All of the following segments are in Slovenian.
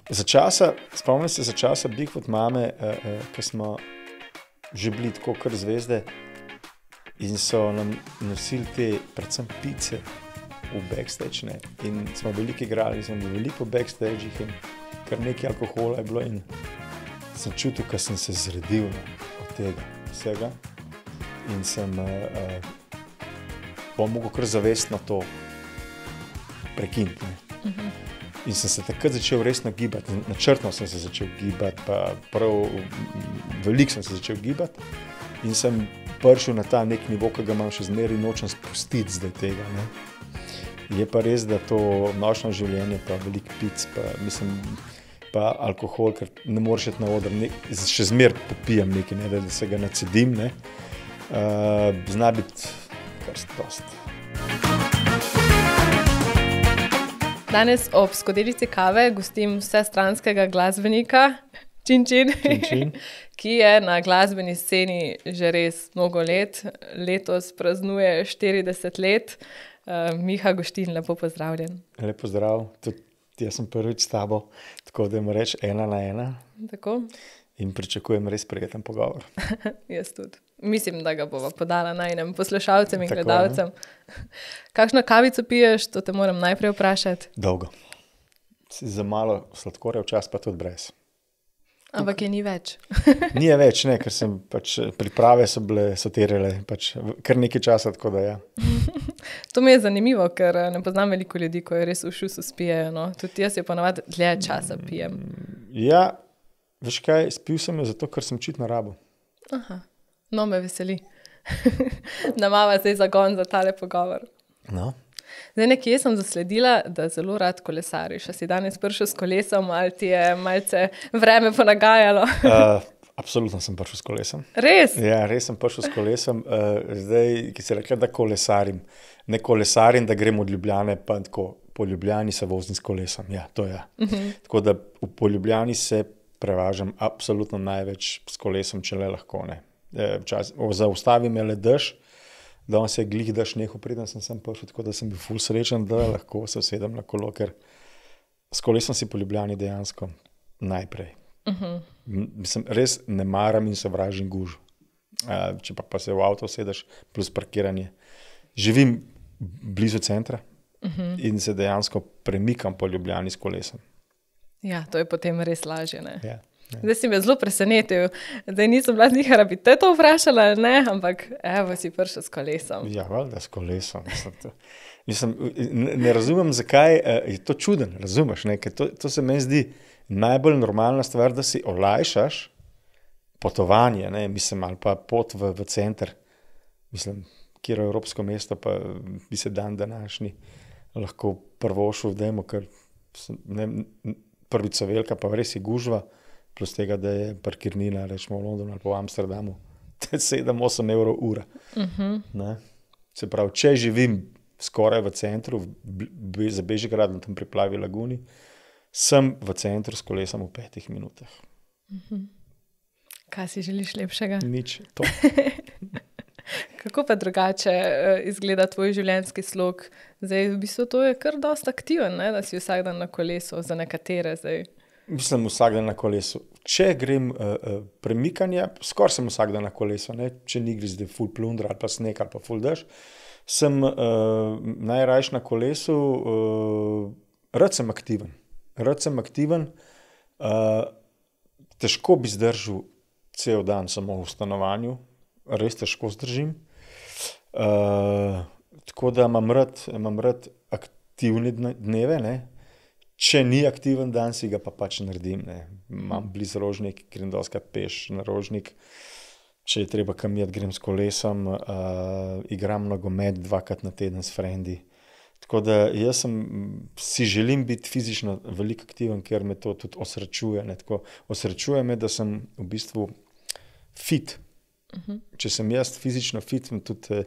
Spomnim se za časa Bigfoot mame, ko smo že bili tako kar zvezde in so nam nosili te predvsem pice v backstage, ne? In smo veliko igrali, smo bili veliko v backstagih in kar nekaj alkohola je bilo in sem čutil, ko sem se zredil od tega vsega in sem bom mogel kar zavestno to prekiniti. In sem se takrat začel resno gibati, načrtno sem se začel gibati, pa prav veliko sem se začel gibati in sem prišel na ta nek nivo, ki ga imam še zmeraj nočem spustiti zdaj tega. Ne? Je pa res, da to nočno življenje, pa veliko pic, pa mislim, pa alkohol, ker ne moreš iti na oder, še zmeraj popijem nekaj, ne, da se ga nacedim, ne. Zna biti kar dosti. Danes ob skodelici kave gostim vsestranskega glasbenika Čin, ki je na glasbeni sceni že res mnogo let. Letos praznuje 40 let. Miha Guštin, lepo pozdravljen. Lep pozdrav, tudi jaz sem prvič s tabo, tako da mu reči 1 na 1. Tako? In pričakujem res prijeten pogovor. Jaz tudi. Mislim, da ga bova podala najnem poslušalcem in gledalcem. Kakšno kavico piješ, to te moram najprej vprašati. Dolgo. Si za malo sladkorja, včasih pa tudi brez. Ampak je ni več. Ni je več, ne, ker sem pač priprave so terjale pač kar nekaj časa, tako da ja. To mi je zanimivo, ker ne poznam veliko ljudi, ko je res v šusu spijejo, no. Tudi jaz jo ponavadi dlje časa pijem. Ja, veš kaj, spil sem jo zato, ker sem očitno rabil. Aha, no me veseli. Da imava zdaj zagon za tale pogovor. No. Zdaj nekje sem zasledila, da zelo rad kolesariš. A si danes prišel s kolesom ali ti je malce vreme ponagajalo? Absolutno sem prišel s kolesom. Res? Ja, res sem prišel s kolesom. Zdaj, ki si rekla, da kolesarim. Ne kolesarim, da grem od Ljubljane, pa tako po Ljubljani se vozim s kolesom. Ja, to je. Tako da po Ljubljani se prevažam absolutno največ s kolesom, če le lahko, ne. Zaustavi me le dež, danes je glih dež nehal, preden sem prišel, tako da sem bil ful srečen, da lahko se usedem na kolo, ker s kolesom si po Ljubljani dejansko najprej. Mislim, res ne maram in sovražim gužv. Če pa se v avto usedeš, plus parkiranje. Živim blizu centra in se dejansko premikam po Ljubljani s kolesom. Ja, to je potem res lažje, ne? Ja. Zdaj si me zelo presenetil. Zdaj nisem bila zihara, bi te to vprašala, ne? Ampak evo si prišel s kolesom. Ja, valjda s kolesom. Mislim, ne razumem, zakaj je to čuden, razumeš, ne? Ker to se meni zdi najbolj normalna stvar, da si olajšaš potovanje, ne? Mislim, ali pa pot v center. Mislim, kjer evropsko mesto pa bi se dan današnji lahko prvošel, dajmo, ker prvica velika, pa res je gužva, plus tega, da je parkirnina, rečemo v Londonu ali pa v Amsterdamu, 7-8 evrov ura. Ne? Se pravi, če živim skoraj v centru, za Bežigradom, tam pri Plavi laguni, sem v centru s kolesom v 5 minutah. Kaj si želiš lepšega? Nič, to. Kako pa drugače izgleda tvoj življenjski slog? Zdaj, v bistvu to je kar dosti aktiven, ne? Da si vsak dan na kolesu, za nekatere zdaj. Mislim, vsak dan na kolesu. Če grem premikanje, skoraj sem vsak dan na kolesu, ne? Če ni gre zdaj ful plundra ali pa sneg ali pa ful dež, sem najrajši na kolesu, rad sem aktiven, težko bi zdržal cel dan samo v stanovanju, res težko zdržim. Tako da imam rad aktivne dneve, ne. Če ni aktiven dan, si ga pa pač naredim, ne. Imam blizu Rožnik, grem dostikrat peš na Rožnik. Če je treba kam iti, grem s kolesom, igram nogomet 2-krat na teden s frendi. Tako da jaz si želim biti fizično veliko aktiven, ker me to tudi osrečuje, ne. Tako osrečuje me, da sem v bistvu fit. Če sem jaz fizično fit, sem tudi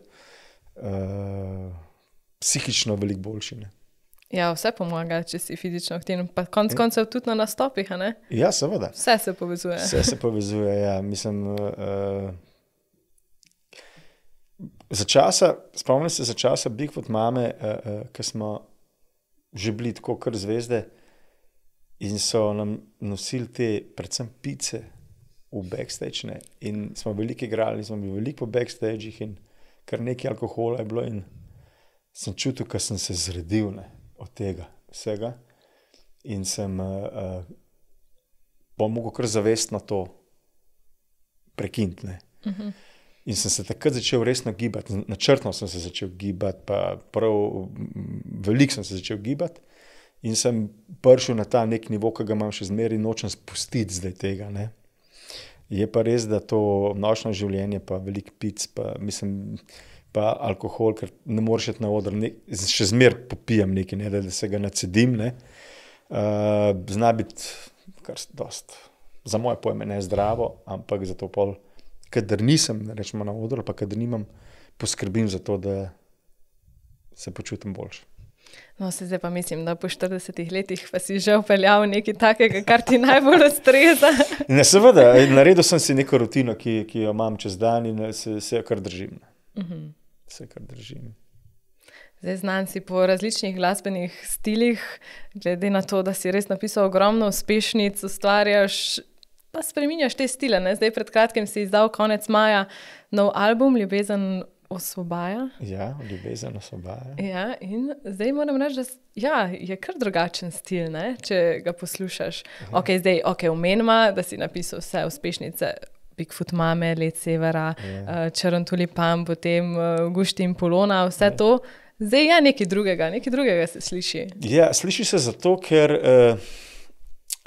psihično veliko boljši, ne. Ja, vse pomaga, če si fizično aktiven, pa konec koncev tudi na nastopih, a ne? Ja, seveda. Vse se povezuje. Vse se povezuje, ja. Mislim, spomnim se za časa Bigfoot mame, ko smo že bili tako kar zvezde in so nam nosili te, predvsem pice v backstage, ne? In smo veliko igrali, smo bili veliko po backstagih in kar nekaj alkohola je bilo in sem čutil, ko sem se zredil, ne, od tega vsega in sem bom mogel kar zavestno to prekiniti, ne. In sem se takrat začel resno gibati, načrtno sem se začel gibati, pa prav veliko sem se začel gibati in sem prišel na ta nek nivo, ki ga imam še zmeraj, nočem spustiti zdaj tega, ne. Je pa res, da to nočno življenje, pa veliko pic, pa mislim, pa alkohol, ker ne moreš iti na oder, še zmeraj popijem nekaj, ne, da se ga nacedim, ne. Zna biti kar dost, za moje pojme ne zdravo, ampak zato pol, kadar nisem, rečemo na odru, pa kadar nimam, poskrbim za to, da se počutim boljše. No, zdaj pa mislim, da po 40 letih pa si že vpeljal nekaj takega, kar ti najbolj ustreza. Ne, seveda, naredil sem si neko rutino, ki jo imam čez dan in se jo kar držim. Se kar držim. Zdaj znan si po različnih glasbenih stilih, glede na to, da si res napisal ogromno uspešnic, ustvarjaš, pa spreminjaš te stile, ne? Zdaj pred kratkim si izdal konec maja nov album Ljubezen osvobaja. Ja, Ljubezen osvobaja. Ja, in zdaj moram reči, da je kar drugačen stil, ne? Če ga poslušaš. Omenima, da si napisal vse uspešnice Bigfoot mame, Let severa, Črn tulipan, potem Gušti in Polona, vse to. Zdaj je nekaj drugega se sliši. Ja, sliši se zato, ker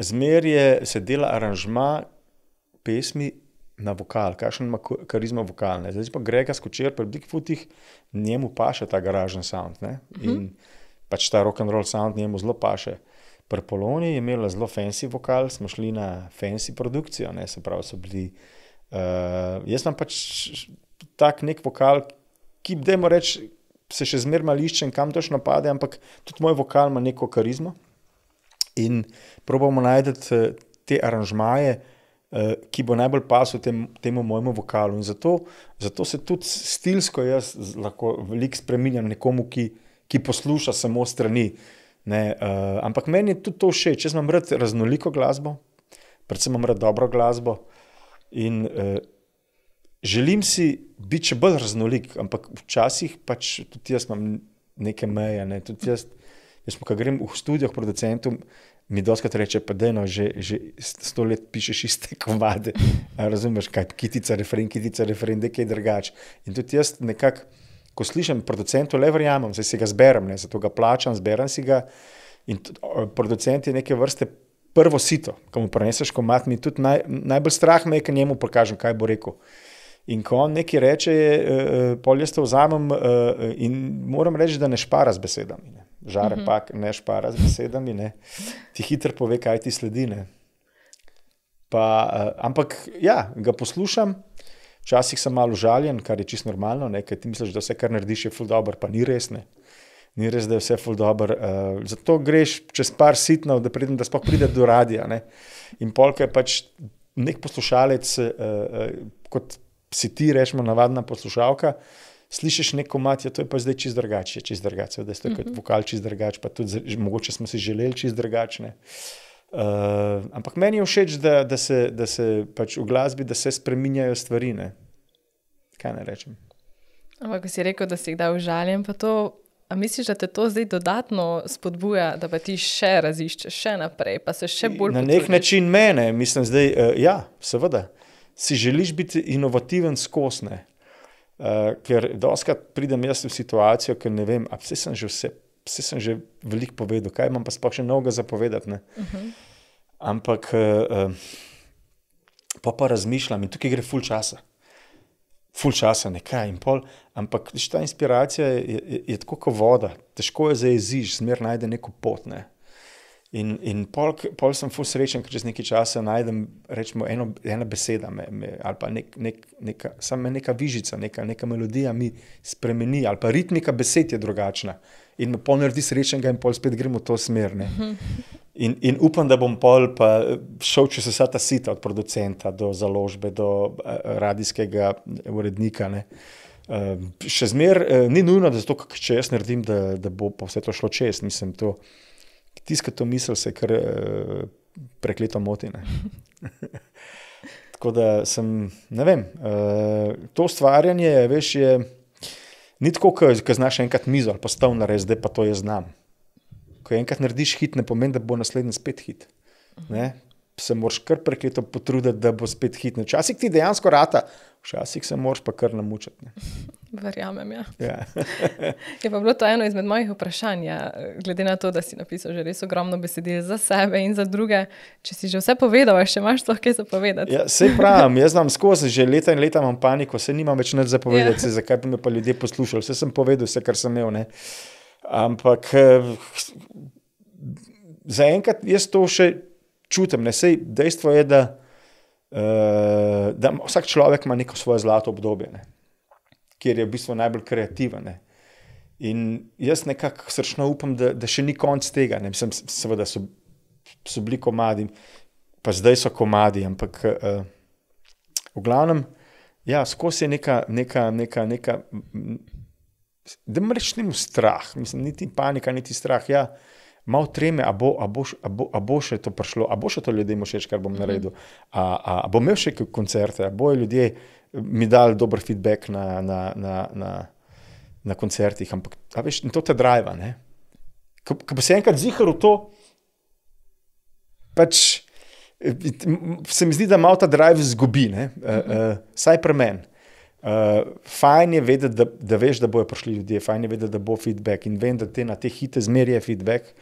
zmeraj se dela aranžma pesmi na vokal, kakšen ima karizma vokalne. Zdaj pa Grega Skočer pri Bigfootih, njemu paše ta garažen sound, ne? In pač ta rock'n'roll sound njemu zelo paše. Pri Poloni je imela zelo fancy vokal, smo šli na fancy produkcijo, ne? Se pravi, so bili jaz imam pač tak nek vokal, ki dajmo reči, se še zmeraj malo iščem, kam točno pade, ampak tudi moj vokal ima neko karizmo in probamo najti te aranžmaje, ki bo najbolj pasel temu mojemu vokalu. In zato se tudi stilsko jaz lahko veliko spreminjam nekomu, ki posluša samo strani. Ne, ampak meni je tudi to všeč. Jaz imam rad raznoliko glasbo, predvsem imam rad dobro glasbo in želim si biti še bolj raznolik, ampak včasih pač tudi jaz imam neke meje. Ne, tudi jaz ko grem v studio k producentu, mi dostikrat reče, pa dejno, že 100 let pišeš iste komade. Razumeš, kaj, kitica, refren, nekaj drugač. In tudi jaz nekako, ko slišim producentu, le verjamem, zdaj si ga zberem, ne, zato ga plačam, zberem si ga. In producent je neke vrste prvo sito, ko mu preneseš komad, mi tudi najbolj strah me je, ko njemu pokažem, kaj bo rekel. In ko on nekaj reče, pol jaz to vzamem in moram reči, da ne špara z besedami. Ne. Žare pak ne špara z besedami, ne. Ti hitro pove, kaj ti sledi. Ne. Ampak ja, ga poslušam, včasih sem malo užaljen, kar je čisto normalno, ne, ker ti misliš, da vse, kar narediš, je ful dobro, pa ni res, ne. Ni res, da je vse ful dobro. Zato greš čez par sitnov, da sploh pride do radia. Ne. In polka je pač nek poslušalec, kot si ti, rečemo, navadna poslušalka, slišiš nek komad, ja, to je pa zdaj čisto drugače, da je kot vokal čisto drugače, pa tudi mogoče smo si želeli čisto drugačne. Ampak meni je všeč, da se pač v glasbi, da se spreminjajo stvari, ne. Kaj naj rečem? Ampak ko si rekel, da si kdaj užaljen, pa to, a misliš, da te to zdaj dodatno spodbuja, da pa ti še raziščeš, še naprej, pa se še bolj potrudiš? Na nek način mene, mislim zdaj, ja, seveda. Si želiš biti inovativen skozi, ne. Ker dostikrat pridem jaz v situacijo, ker ne vem, vse sem že veliko povedal, kaj imam pa sploh še novega zapovedati, ne. Ampak pa razmišljam in tukaj gre ful časa, nekaj in pol, ampak ta inspiracija je tako kot voda, težko je zajeziš, zmer najde neko pot, ne. In pol sem ful srečen, ker čez nekaj časa najdem, rečemo, ena beseda ali pa neka vižica, neka melodija mi spremeni, ali pa ritmika besed je drugačna. In me pol naredi srečenega in pol spet gremo v to smer, ne. In upam, da bom pol pa šel čez vsa ta sita od producenta do založbe, do radijskega urednika, ne. Še zmer ni nujno, da zato, če jaz naredim, da bo pa vse to šlo čez, mislim to. tiskato misel se kar prekleto moti. Tako da sem, ne vem, to ustvarjanje, veš, ni tako, ko znaš enkrat mizo ali pa stol narediti, zdaj pa to jaz znam. Ko enkrat narediš hit, ne pomeni, da bo naslednji spet hit. Ne? Se moraš kar prekleto potruditi, da bo spet hit. Včasih ti dejansko rata, včasih se moraš pa kar namučiti. Verjamem, ja. Ja. Je pa bilo to eno izmed mojih vprašanj, glede na to, da si napisal že res ogromno besedil za sebe in za druge. Če si že vse povedal, še imaš to kaj za povedati? Ja, sej pravim, jaz znam skozi, že leta in leta imam paniko, se nimam več nič za povedati, zakaj bi me pa ljudje poslušali. Vse sem povedal, vse, kar sem imel. Ne? Ampak zaenkrat jaz to še čutim. Sej dejstvo je, da vsak človek ima neko svoje zlato obdobje, ne? Kjer je v bistvu najbolj kreativen. Ne? In jaz nekako srčno upam, da še ni konc tega. Ne? Mislim, seveda so bili komadi, pa zdaj so komadi, ampak v glavnem, ja, skozi je neka da me reč nimo strah, mislim, niti panika, niti strah, ja, malo treme, a bo še to prišlo, a bo še to ljudem všeč, kar bom naredil, a bo imel še koncerte, a bojo ljudje mi dali dober feedback na koncertih, ampak veš, in to te driva, ne. Ko bo se enkrat zihar v to, pač se mi zdi, da malo ta drive zgubi, ne, saj pri meni. Fajn je vedeti, da veš, da bojo prišli ljudje, fajn je vedeti, da bo feedback in vem, da na te hite zmerje feedback,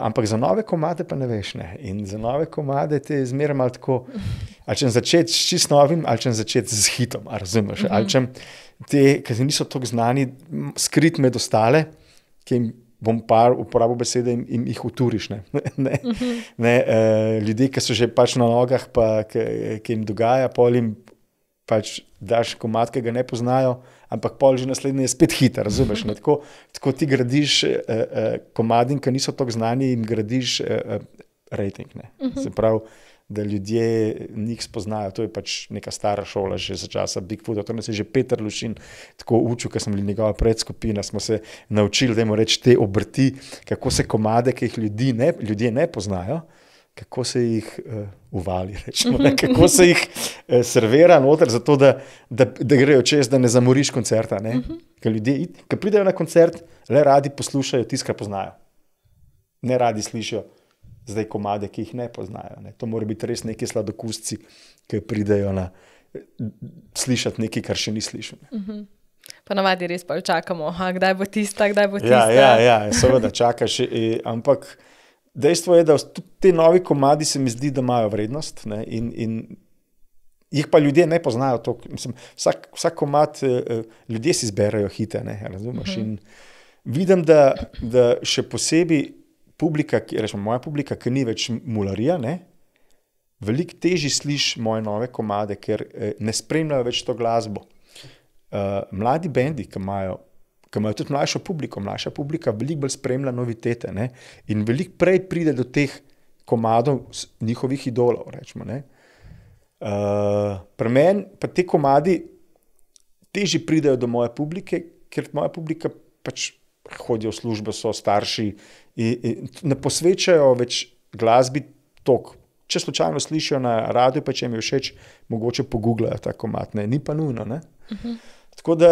ampak za nove komade pa ne veš, ne. In za nove komade te zmeraj malo tako, ali čem začeti s čist novim, ali čem začeti z hitom, a razumeš, ali čem te, ki niso tako znani, skrit med ostale, ki jim bom uporabil besede in jih uturiš, ne. Ljudje, ki so že pač na nogah, pa ki jim dogaja, pol jim pač daš komad, ki ga ne poznajo, ampak pol že naslednji je spet hit, razumeš, ne? Tako ti gradiš komadin, ki niso tako znani, jim gradiš rating, ne. Se pravi, da ljudje njih spoznajo, to je pač neka stara šola že za časa Bigfoota, to nas je že Peter Lušin tako učil, ker smo bili njegova predskupina, smo se naučili, dajmo reči, te obrti, kako se komade, ki jih ljudje ne poznajo, kako se jih uvali, rečemo, ne? Kako se jih servira noter, zato da grejo čez, da ne zamoriš koncerta. Ne? Ker ljudje, ki pridejo na koncert, le radi poslušajo tisto, kar poznajo. Ne radi slišijo zdaj komade, ki jih ne poznajo. Ne? To mora biti res neki sladokusci, ki pridejo slišati nekaj, kar še ni slišal. Pa navadi res pa čakamo, kdaj bo tista. Ja, seveda čakaš, ampak dejstvo je, da te novi komadi se mi zdi, da imajo vrednost, ne, in jih pa ljudje ne poznajo toliko. Mislim, vsak komad, ljudje si zberajo hite, ne, razumeš? In vidim, da še posebej publika, rečemo, moja publika, ki ni več mularija, ne, veliko težje sliši moje nove komade, ker ne spremljajo več to glasbo. Mladi bendi, ki imajo tudi mlajša publika veliko bolj spremlja novitete, ne? In veliko prej pride do teh komadov njihovih idolov, rečemo, ne. Pri meni pa te komadi težje pridejo do moje publike, ker moja publika pač hodijo v službo, so starši in ne posvečajo več glasbi toliko. Če slučajno slišijo na radiju, pa če jim je všeč, mogoče pogooglajo ta komad, ne. Ni pa nujno, ne. Tako da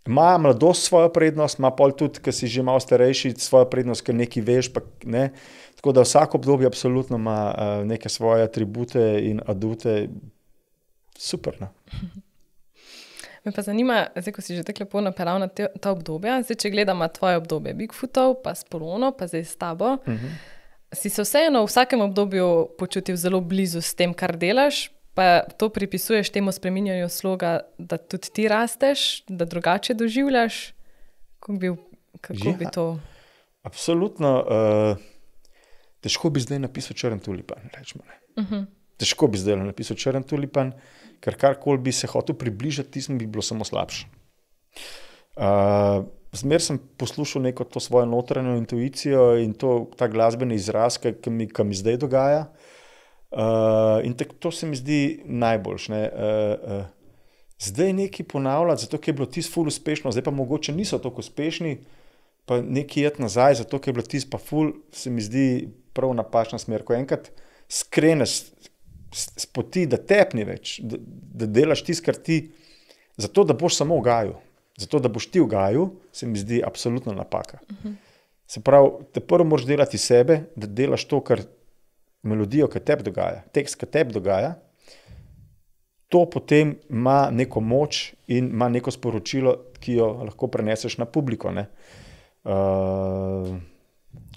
ima mladost svojo prednost, ima pol tudi, ki si že malo starejši, svojo prednost, ker nekaj veš, pa ne. Tako da vsako obdobje absolutno ima neke svoje atribute in adute. Super, ne. Me pa zanima, zdaj, ko si že tako lepo napeljal na ta obdobja, zdaj, če gledamo tvoje obdobje Bigfootov, pa s Polono, pa zdaj s tabo, si se vseeno v vsakem obdobju počutil zelo blizu s tem, kar delaš, pa to pripisuješ temu spreminjanju sloga, da tudi ti rasteš, da drugače doživljaš? Kako bi to? Absolutno. Težko bi zdaj napisal Črn tulipan, rečemo. Težko bi zdaj napisal Črn tulipan, ker karkoli bi se hotel približati, tistim bi bilo samo slabše. Zmer sem poslušal neko to svojo notranjo intuicijo in ta glasbeni izraz, ki mi zdaj dogaja. In to se mi zdi najboljš, ne. Zdaj nekaj ponavljati, zato ker je bilo tisto ful uspešno, zdaj pa mogoče niso tako uspešni, pa nekaj jet nazaj, zato ker je bilo tisto pa ful, se mi zdi prav napačna smer. Ko enkrat skreneš s poti, da tepni več, da delaš tisto, kar ti, zato da boš samo v gaju. Zato da boš ti v gaju, se mi zdi absolutno napaka. Se pravi, te prvo moraš delati sebe, da delaš to, kar melodijo, ki tebi dogaja, tekst, ki tebi dogaja, to potem ima neko moč in ima neko sporočilo, ki jo lahko preneseš na publiko, ne.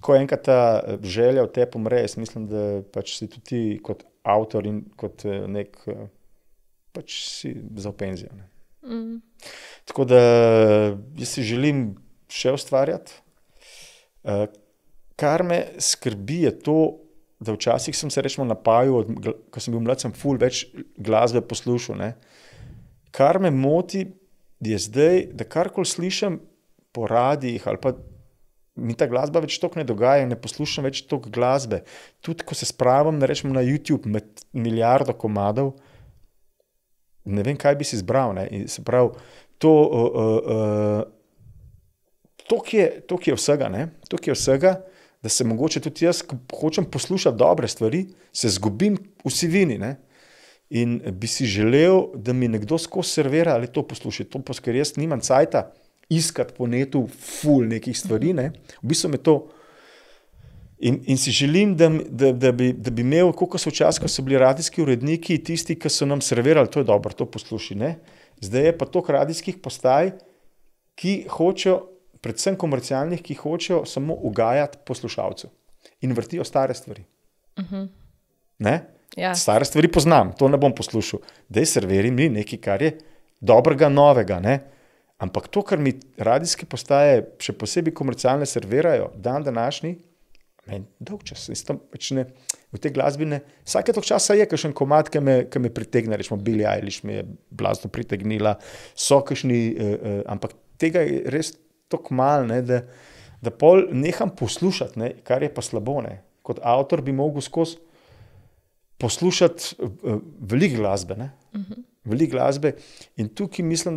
Ko enkrat ta želja v tebi umre, jaz mislim, da pač si tudi ti kot avtor in kot nek, pač si za v penzijo, ne. Tako da jaz si želim še ustvarjati. Kar me skrbi je to, da včasih sem se rečemo napajal, ko sem bil mlad, sem ful več glasbe poslušal, ne. Kar me moti je zdaj, da karkoli slišim po radijih ali pa mi ta glasba več toliko ne dogaja in ne poslušam več toliko glasbe. Tudi ko se spravim, ne rečemo na YouTube med milijardo komadov, ne vem, kaj bi si izbral, ne. In se pravi, toliko je vsega, ne. Toliko je vsega, da se mogoče tudi jaz, ko hočem poslušati dobre stvari, se zgubim v sivini, ne. In bi si želel, da mi nekdo skozi servira ali to posluša, ker jaz nimam cajta iskati po netu ful nekih stvari, ne. V bistvu me to in si želim, da bi imel, koliko so včasih, ko so bili radijski uredniki, tisti, ki so nam servirali, to je dobro, to posluši, ne. Zdaj je pa toliko radijskih postaj, ki hočejo, predvsem komercialnih, ki hočejo samo ugajati poslušalcu in vrtijo stare stvari. Ne? Ja. Stare stvari poznam, to ne bom poslušal. Daj serveri mi nekaj, kar je dobrega, novega, ne? Ampak to, kar mi radijske postaje, še posebej komercialne servirajo, dan današnji, meni dolg čas, v te glasbine, vsake toliko časa je kakšen komad, ki me pritegne, rečemo Billie Eilish me je blazno pritegnila, so kakšni, ampak tega je res tako malo, ne, da pol neham poslušati, ne, kar je pa slabo, ne. Kot avtor bi mogel skozi poslušati veliko glasbe, ne. Veliko glasbe in tukaj mislim,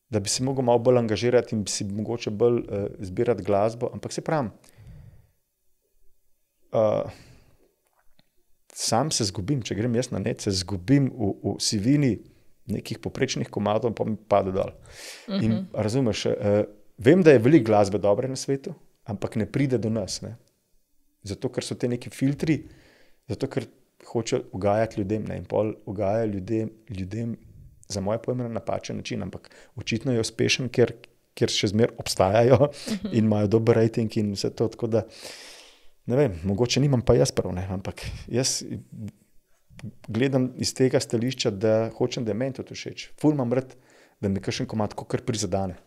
da bi se mogel malo bolj angažirati in bi si mogoče bolj zbirati glasbo, ampak se pravim, sam se zgubim, če grem jaz na net, se zgubim v sivini nekih poprečnih komadov, pa mi pade dol. In razumeš, vem, da je veliko glasbe dobre na svetu, ampak ne pride do nas, ne. Zato, ker so te neki filtri, zato, ker hoče ugajati ljudem, ne, in pol ugaja ljudem za moje pojme na napačen način, ampak očitno je uspešen, ker še zmer obstajajo in imajo dober rating in vse to, tako da, ne vem, mogoče nimam pa jaz prav, ne, ampak jaz gledam iz tega stališča, da hočem, da je meni tudi všeč. Ful imam rad, da mi kakšen komad kakor prizadene.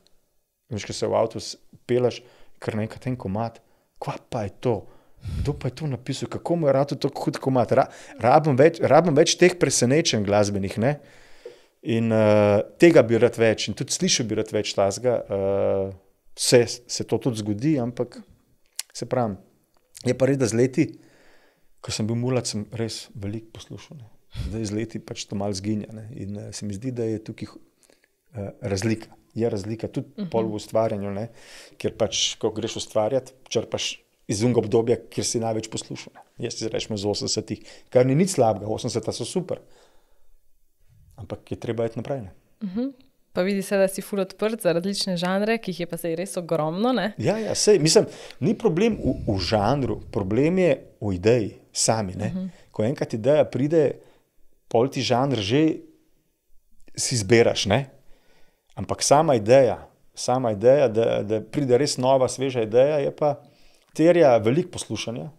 Veš, ko se v avtu pelaš, kar naenkrat en komad, kva pa je to? Kdo pa je to napisal? Kako mu je rado to hud komad? Rabim več teh presenečenj glasbenih, ne? In tega bi rad več in tudi slišal bi rad več tazga. Se to tudi zgodi, ampak se pravim, je pa res, da z leti, ko sem bil mlad, sem res veliko poslušal, ne. Zdaj z leti pač to malo zginja, ne. In se mi zdi, da je tukaj razlika. Je razlika tudi pol v ustvarjanju, ne. Ker pač, ko greš ustvarjati, črpaš iz unega obdobja, kjer si največ poslušal, ne. Jaz si rečem z 80-ih, kar ni nič slabega, 80-ta so super. Ampak je treba iti naprej, ne. Pa vidi se, da si ful odprt za različne žanre, ki jih je pa sej res ogromno, ne? Ja, sej, mislim, ni problem v žanru, problem je v ideji sami, ne. Ko enkrat ideja pride, pol ti žanr že si zberaš, ne. Ampak sama ideja, da pride res nova, sveža ideja, je pa terja veliko poslušanja.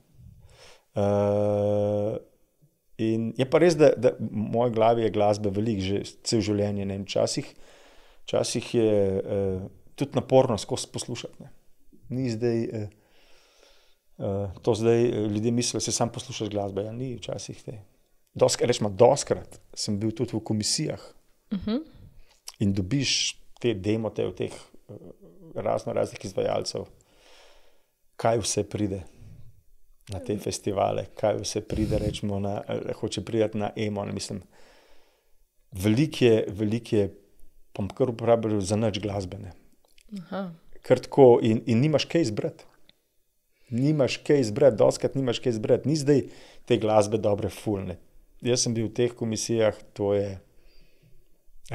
In je pa res, da v moji glavi je glasbe veliko že cel življenje, ne. Včasih je tudi naporno skozi poslušati, ne. Ni zdaj, to zdaj ljudje mislijo, da se sam poslušaš glasbe, ja ni včasih te. Doskrat sem bil tudi v komisijah in dobiš te demote od teh raznih izvajalcev, kaj vse pride na te festivale, kaj vse pride, rečemo, hoče priti na emo, mislim. Veliko je, bom kar uporabil za nič glasbene. kar tako in nimaš kaj izbrati. Nimaš kaj izbrati, doskrat nimaš kaj izbrati. Ni zdaj te glasbe dobre fulne. Jaz sem bil v teh komisijah, to je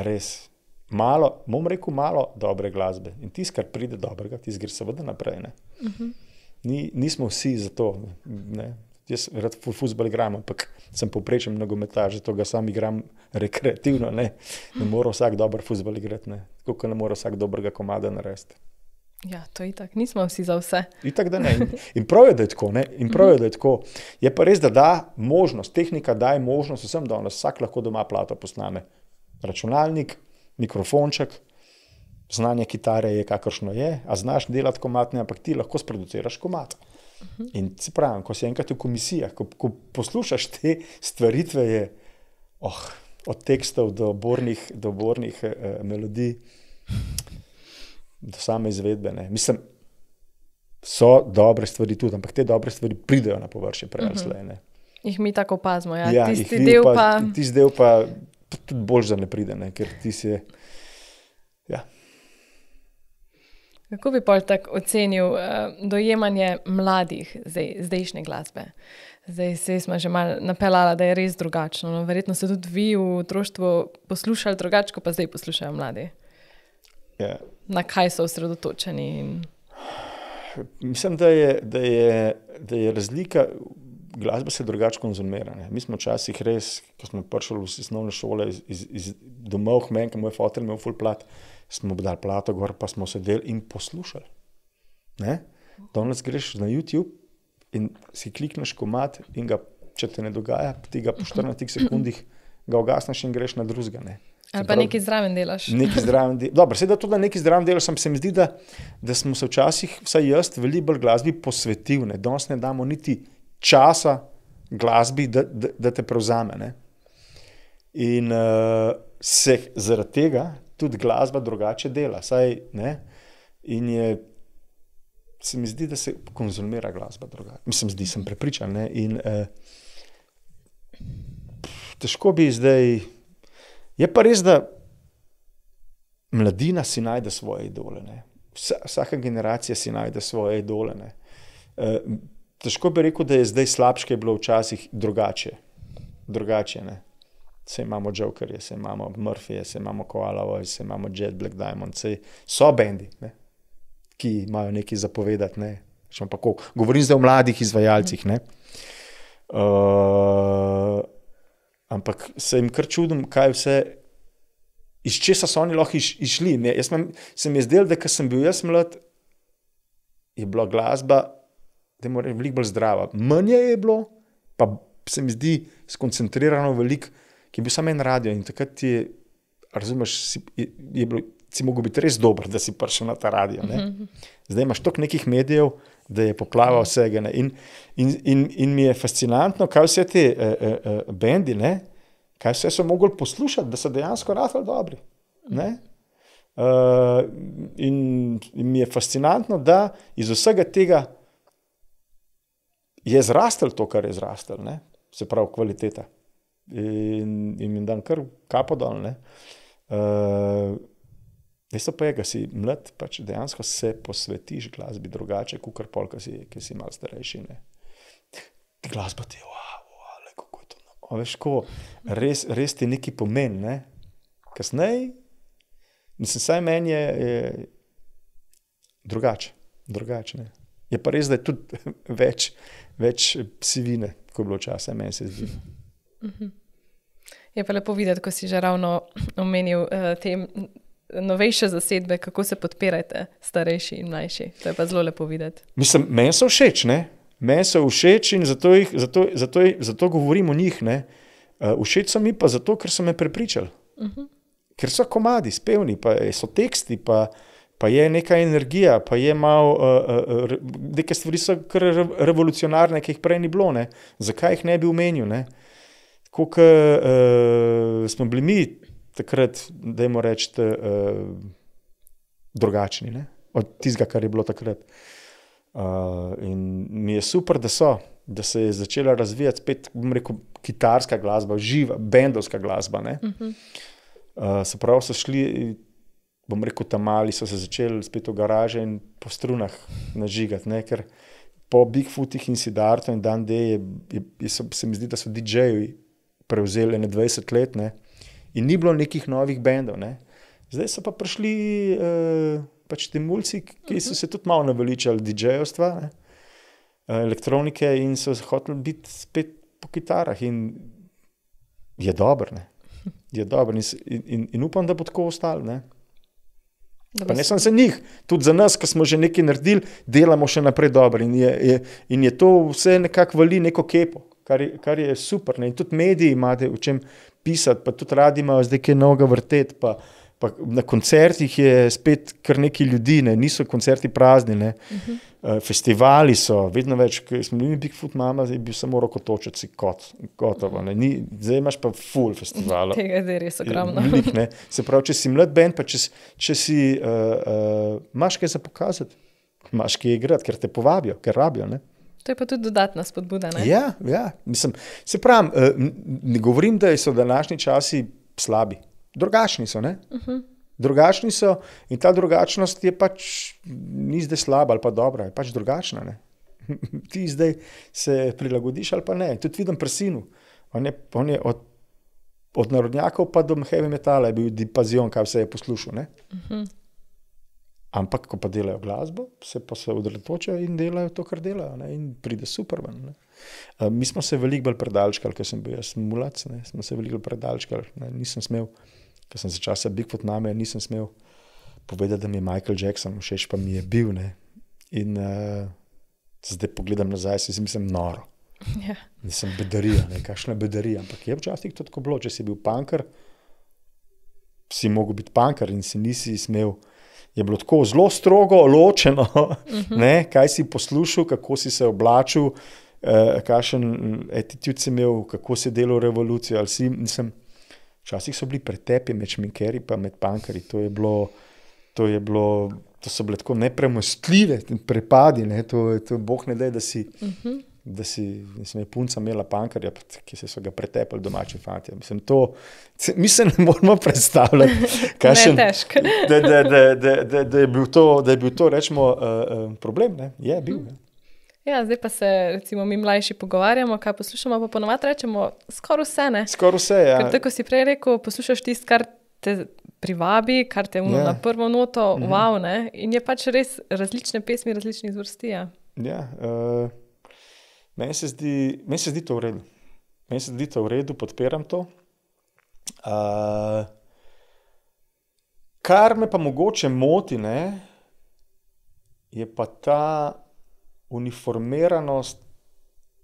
res malo, bom rekel malo dobre glasbe. In tisto, kar pride dobrega, tisto gre seveda naprej. Ne? Nismo vsi za to. Ne? Jaz rad fuzbal igram, ampak sem povprečen nogometaš, zato ga sam igram rekreativno. Ne mora vsak dober fuzbal igrati, tako kot ne mora vsak dobrega komada narediti. Ja, to itak, nismo vsi za vse. Itak, da ne. In prav je, da je tako. In prav je, da je tako. Je pa res, da da možnost, tehnika daje možnost vsem danes, vsak lahko doma plato posname. Računalnik, mikrofonček, znanje kitare je kakršno je, a znaš delati komad, ne, ampak ti lahko sproduciraš komad. In se pravim, ko si enkrat v komisijah, ko poslušaš te stvaritve, je od tekstov do bornih melodij, do same izvedbe. Ne. Mislim, so dobre stvari tudi, ampak te dobre stvari pridejo na površje prej ali slej. Jih mi tako opazimo, ja. Ja, tisti del pa tudi bolj za ne pride, ne, ker ti si je, ja. Kako bi pol tako ocenil dojemanje mladih zdajšnje glasbe? Zdaj smo že malo napeljala, da je res drugačno. No, verjetno se tudi vi v otroštvu poslušali drugače, kot pa zdaj poslušajo mladi. Ja. Na kaj so osredotočeni? Mislim, da je razlika, glasba se drugače konzumira. Ne. Mi smo včasih res, ko smo prišli v osnovne šole iz domov, ko moj fotelj imel ful plat, smo dali plato gor, pa smo sedeli in poslušali. Ne? Danes greš na YouTube in si klikneš komad in ga, če te ne dogaja, ti ga po 14 sekundih ga ugasneš in greš na drugega. Ne? Ali pa nekaj zraven delaš. Dobro, sedaj tudi nekaj zraven delaš, se mi zdi, da smo se včasih, vsaj jaz, veliko bolj glasbi posvetil. Ne? Danes ne damo niti časa glasbi, da te prevzame. Ne? In se zaradi tega tudi glasba drugače dela. Saj, ne? In se mi zdi, da se konzumira glasba drugače. Mislim, sem prepričan. Ne? In težko bi zdaj... Je pa res, da mladina si najde svoje idole. Ne? Vsaka generacija si najde svoje idole. Ne? Težko bi rekel, da je zdaj slabše, je bilo včasih drugače. Ne? Se imamo Jokerje, se imamo Murphyje, se imamo Koala Voice, se imamo Jet Black Diamond, so bendi, ne? Ki imajo nekaj zapovedati. Ne? Govorim zdaj o mladih izvajalcih. Ne? Ampak se jim kar čudim, kaj vse, iz česa so oni lahko išli. Se mi je zdelo, da ko sem bil jaz mlad, je bila glasba, da je veliko bolj zdrava. Manje je bilo, pa se mi zdi skoncentrirano veliko, ki je bil samo en radio in takrat ti je, razumeš, si mogel biti res dober, da si prišel na ta radio. Ne? Zdaj imaš toliko nekih medijev, da je poplava vsega. Ne? In mi je fascinantno, kaj vse te bendi, ne? Kaj vse so mogli poslušati, da so dejansko ratali dobri. Ne? In mi je fascinantno, da iz vsega tega je zrastel to, kar je zrastel, ne? Se pravi kvaliteta. In jim dan kar kapo dol. Veste pa je, da si mlad, pač dejansko se posvetiš glasbi drugače, kakor pol, ki si malo starejši. Ne? Glasba ti je, kako je to. Veš, ko res ti nekaj pomeni. Ne? Kasneje, mislim, saj meni je drugače. Ne? Je pa res, da je tudi več sivine, ko je bilo časa, meni se zdi. Je pa lepo videti, ko si že ravno omenil te novejše zasedbe, kako se podpirate starejši in mlajši. To je pa zelo lepo videti. Mislim, meni so všeč, ne? Meni so všeč in zato govorim o njih, ne? Všeč so mi pa zato, ker so me prepričali. Ker so komadi, spevni, pa so teksti, pa je neka energija, pa je malo, neke stvari so kar revolucionarne, ki jih prej ni bilo, ne? Zakaj jih ne bi omenil, ne? Tako, smo bili mi takrat, dajmo reči, drugačni, ne? Od tistega, kar je bilo takrat. In mi je super, da se je začela razvijati spet, bom rekel, kitarska glasba, živa, bendovska glasba, ne? Se pravi, so šli bom rekel, tam mali so se začeli spet v garaže in po strunah nažigati, ne, ker po Bigfootih in Siddhartu in Dan D se mi zdi, da so DJ-ji prevzeli 20 let, ne, in ni bilo nekih novih bendov, ne. Zdaj so pa prišli pač ti mulci, ki so se tudi malo naveličali DJ-ovstva, ne, elektronike in so hoteli biti spet po kitarah in je dobro, ne. Je dobro in upam, da bo tako ostalo, ne. Pa ne samo za njih, tudi za nas, ki smo že nekaj naredili, delamo še naprej dobro in je to vse nekako vali neko kepo, kar je super, ne. In tudi mediji imate o čem pisati, pa tudi radi imajo zdaj kaj novega vrteti, pa na koncertih je spet kar nekaj ljudi, ne. Niso koncerti prazni, ne. Festivali so, vedno več, ko smo bili Bigfoot Mama, je bil samo Rokotočec gotovo, ne. Zdaj imaš pa full festivalov. Tega je res ogromno. Se pravi, če si mlad band, pa če si imaš kaj za pokazati, imaš kaj igrati, ker te povabijo, ker rabijo, ne. To je pa tudi dodatna spodbuda, ne? Ja, mislim, se pravim, ne govorim, da so današnji časi slabi. Drugačni so, ne? Drugačni so in ta drugačnost je pač, ni zdaj slaba ali pa dobra, je pač drugačna, ne? Ti zdaj se prilagodiš ali pa ne. Tudi vidim pri sinu. On je od narodnjakov pa do heavy metala je bil dipazion, kaj vse je poslušal, ne? Ampak, ko pa delajo glasbo, se odretočajo in delajo to, kar delajo, ne? In pride super ven, ne? Mi smo se veliko bolj predalčkali, ker sem bil jaz mulac, ne? Smo se veliko bolj predalčkali, ne? Nisem smel, ker sem se časa Bigfoot Mame, nisem smel povedati, da mi je Michael Jackson všeč, pa mi je bil, ne? In zdaj pogledam nazaj, si mislim noro. Ja. Nisem bedarija, ne? Kakšna bedarija, ampak je včasih to tako bilo, če si bil punker, si mogel biti punker in si nisi smel. Je bilo tako zelo strogo ločeno, ne, kaj si poslušal, kako si se oblačil, kakšen attitude si imel, kako si delal revolucijo. Včasih so bili pretepi med šminkerji pa med punkerji. To so bile tako nepremostljive prepadi. Ne, to Bog ne daj, da si punca imela punkerja, ki so ga pretepali domači fantje. Mi se ne moramo predstavljati, da je bil to rečemo, problem. Ne? Je bil. Ne? Ja, zdaj pa se recimo mi mlajši pogovarjamo, kaj poslušamo, pa ponovadi rečemo skoraj vse, ne? Skoraj vse, ja. Ker tako si prej rekel, poslušaš tisto, kar te privabi, kar te na prvo noto, wow, ne? In je pač res različne pesmi, različnih zvrsti, ja. Ja, meni se zdi to v redu. Meni se zdi to v redu, podpiram to. Kar me pa mogoče moti, ne, je pa ta uniformiranost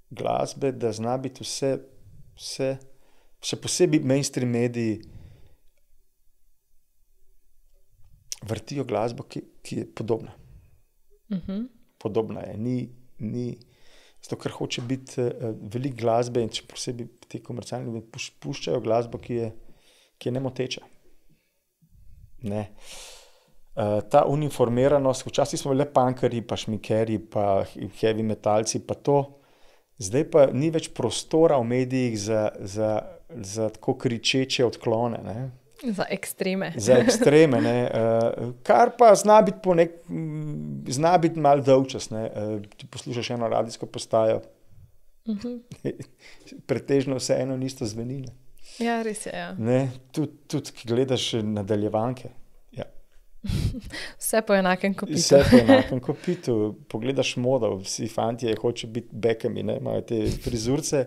glasbe, da zna biti vse, še posebej mainstream mediji vrtijo glasbo, ki je podobna. Podobna je. Ni zato, ker hoče biti veliko glasbe in če posebej ti komercialni puščajo glasbo, ki je nemoteča. Ne. Ta uniformiranost, včasih smo bili punkerji, pa šminkerji, pa heavy metalci, pa to. Zdaj pa ni več prostora v medijih za tako kričeče odklone, ne. Za ekstreme. Za ekstreme, ne. Kar pa zna biti malo dolgčas, ne. Ti poslušaš eno radijsko postajo, pretežno vse eno in isto zveni, ne. Ja, res je, ja. Ne, tudi, ki gledaš nadaljevanke. Ja. Vse po enakem kopitu. Vse po enakem kopitu. Pogledaš modo, vsi fantje hoče biti Beckhami, ne, imajo te frizurce,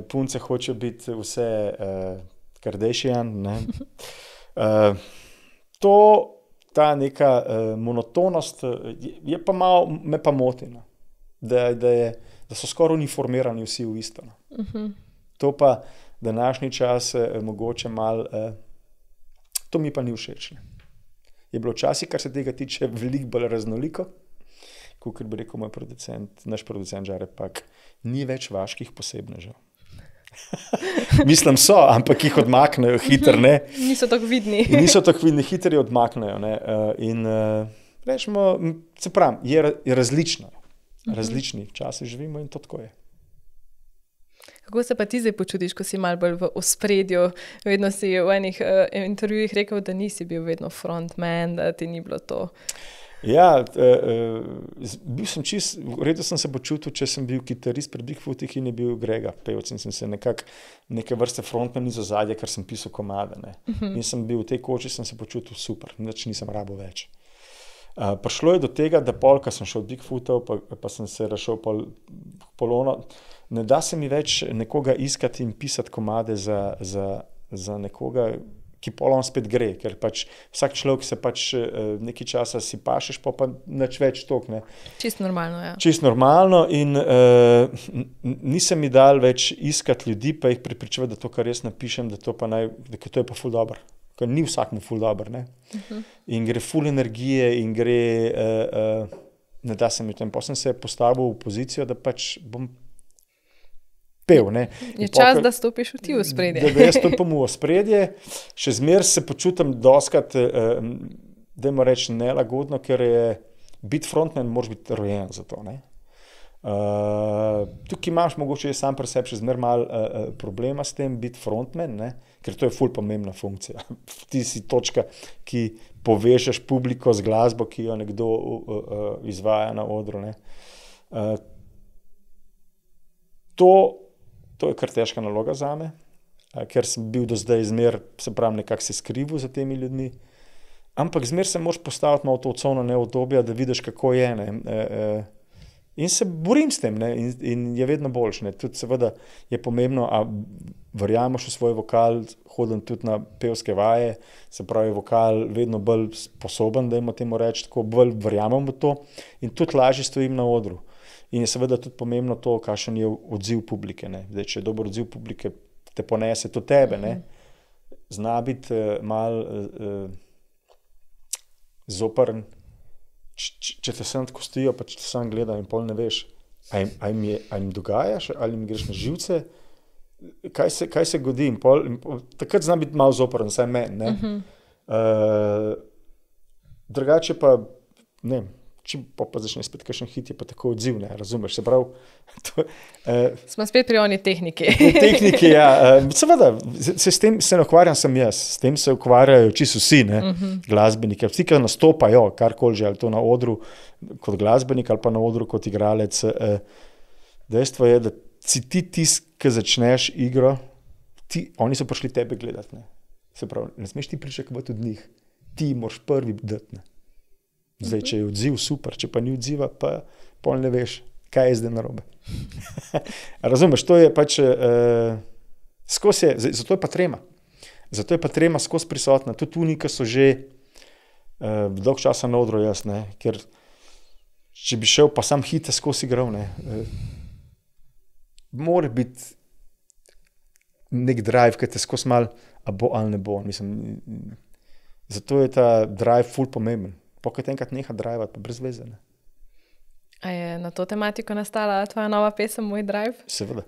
punce hoče biti vse Kardashian, ne. Ta neka monotonost je pa malo, me pa moti, no. Da so skoraj uniformirani vsi v isto. No. To pa današnji čas mogoče malo, to mi pa ni všeč. Ne. Je bilo včasih, kar se tega tiče, veliko bolj raznoliko, kot bi rekel moj producent, naš producent Žare, pak ni več vaških posebnežev. Mislim so, ampak jih odmaknejo hitro, ne. Niso tako vidni. Niso tako vidni, hitro jih odmaknejo, ne. In rečemo, se pravim, je različno. Različni časi živimo in to tako je. Kako se pa ti zdaj počutiš, ko si malo bolj v ospredju? Vedno si v enih intervjujih rekel, da nisi bil vedno frontman, da ti ni bilo to. Ja, bil sem v redu sem se počutil, če sem bil kitarist pri Bigfootih in je bil Grega pevec in sem se neke vrste frontman iz ozadja, ker sem pisal komade. In sem bil v tej koči, sem se počutil super, nič nisem rabo več. Prišlo je do tega, da ko sem šel od Bigfootov, pa sem se razšel polono, ne da se mi več nekoga iskati in pisati komade za nekoga, ki polom spet gre, ker pač vsak človek se pač nekaj časa si pašeš, pa nič več tok, ne. Čisto normalno, ja. Čisto normalno in nisem mi dal več iskati ljudi, pa jih prepričevati, da to, kar jaz napišem, da to je pa ful dobro. Ker ni vsakmu ful dobro, ne. In gre ful energije in gre, ne da se mi tem. Pa sem se postavil v pozicijo, da pač bom pel, ne. Je čas, da stopiš ti v spredje. Da jaz stopim v spredje, še zmeraj se počutim doskrat, dajmo reči, nelagodno, ker je biti frontman, moraš biti rojen za to, ne. Tukaj imaš mogoče sam pri sebi še zmeraj malo problema s tem biti frontman, ne, ker to je ful pomembna funkcija. Ti si točka, ki povežeš publiko z glasbo, ki jo nekdo izvaja na odru, ne. To je kar težka naloga zame, ker sem bil do zdaj zmeraj, se pravi, nekako se skrival za temi ljudmi, ampak zmeraj se moraš postaviti malo v to cono neudobja, da vidiš, kako je, ne. In se borim s tem, ne, in je vedno boljše, ne. Tudi seveda je pomembno, a verjameš v svoj vokal, hodim tudi na pevske vaje, se pravi, vokal vedno bolj sposoben, dajmo temu reči, tako bolj verjamem v to in tudi lažje stojim na odru. In je seveda tudi pomembno to, kakšen je odziv publike, ne. Zdaj, če je dober odziv publike, te ponese to tebe, ne. Zna biti malo zoprn, če te sem tako stojijo, pa če te sem gledam in pol ne veš, a jim dogajaš, ali jim greš na živce, kaj se godi in pol, takrat zna biti malo zoprn, vsaj meni, ne. Drugače pa, ne, če pa začne spet kakšen hit, je pa tako odziv, ne, razumeš, se pravi. Smo spet pri oni tehniki. Tehniki, ja. Seveda, s tem se ne ukvarjam sem jaz, s tem se ukvarjajo čisto vsi, ne, glasbeniki. Vsi, ki nastopajo, karkoli že, ali to na odru kot glasbenik ali pa na odru kot igralec. Dejstvo je, da si ti tisti, ki začneš igro, oni so prišli tebe gledati, ne. Se pravi, ne smeš ti pričakovati od njih, ti moraš prvi dati, ne. Zdaj, če je odziv super, če pa ni odziva, pa pol ne veš, kaj je zdaj narobe. Razumeš, to je pač zato je pa trema. Zato je pa trema skozi prisotna. Tudi oni, ki so že dolgo časa na odru, jaz, ne, ker če bi šel pa sam hite skozi igral, ne, mora biti nek drive, ki te skozi mal, a bo ali ne bo. Mislim, zato je ta drive ful pomemben. Pokaj enkrat neha drivati, pa brez veze, ne. A je na to tematiko nastala tvoja nova pesem Moj drive? Seveda.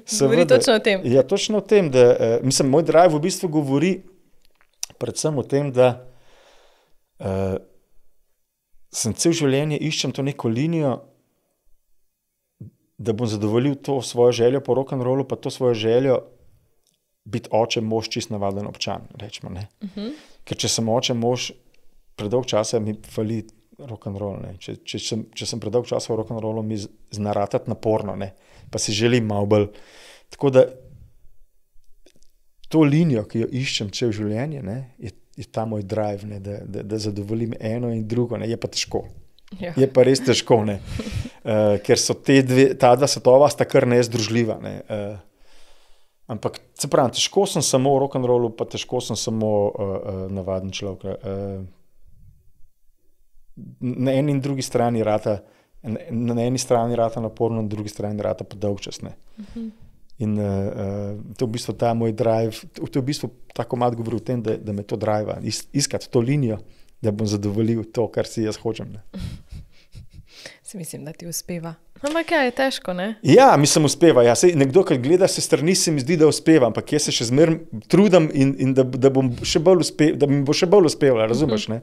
Govori točno o tem. Ja, točno o tem, da, mislim, Moj drive v bistvu govori predvsem o tem, da sem cel življenje iščem to neko linijo, da bom zadovoljil to svojo željo po rock'n'rollu, pa to svojo željo biti oče, mož, čist navaden občan, rečemo, ne. Ker če sem oče, mož, predolg časa mi fali rock'n'roll, ne. Če sem predolg časa v rock'n'rollu, mi zna ratati naporno, ne. Pa si želim malo bolj. Tako da to linijo, ki jo iščem cel življenje, ne, je ta moj drive, ne, da zadovoljim eno in drugo, ne. Je pa težko. Ja. Je pa res težko, ne. Ker so ta dva svetova sta kar nezdružljiva, ne. Ampak, se pravi, težko sem samo v rock'n'rollu, pa težko sem samo navaden človek. Na eni in drugi strani rata naporno, na drugi strani rata pa dolgčas, ne. In to je v bistvu ta moj drive, to je v bistvu ta komad govori o tem, da me to driva, iskati to linijo, da bom zadovoljil to, kar si jaz hočem, ne. Si mislim, da ti uspeva. Ampak ja, je težko, ne? Ja, mislim, uspeva. Ja. Nekdo, ki gleda se strani, se mi zdi, da uspeva, ampak jaz se še zmeraj trudim in da bom še bolj da mi bo še bolj uspevalo, razumeš, ne?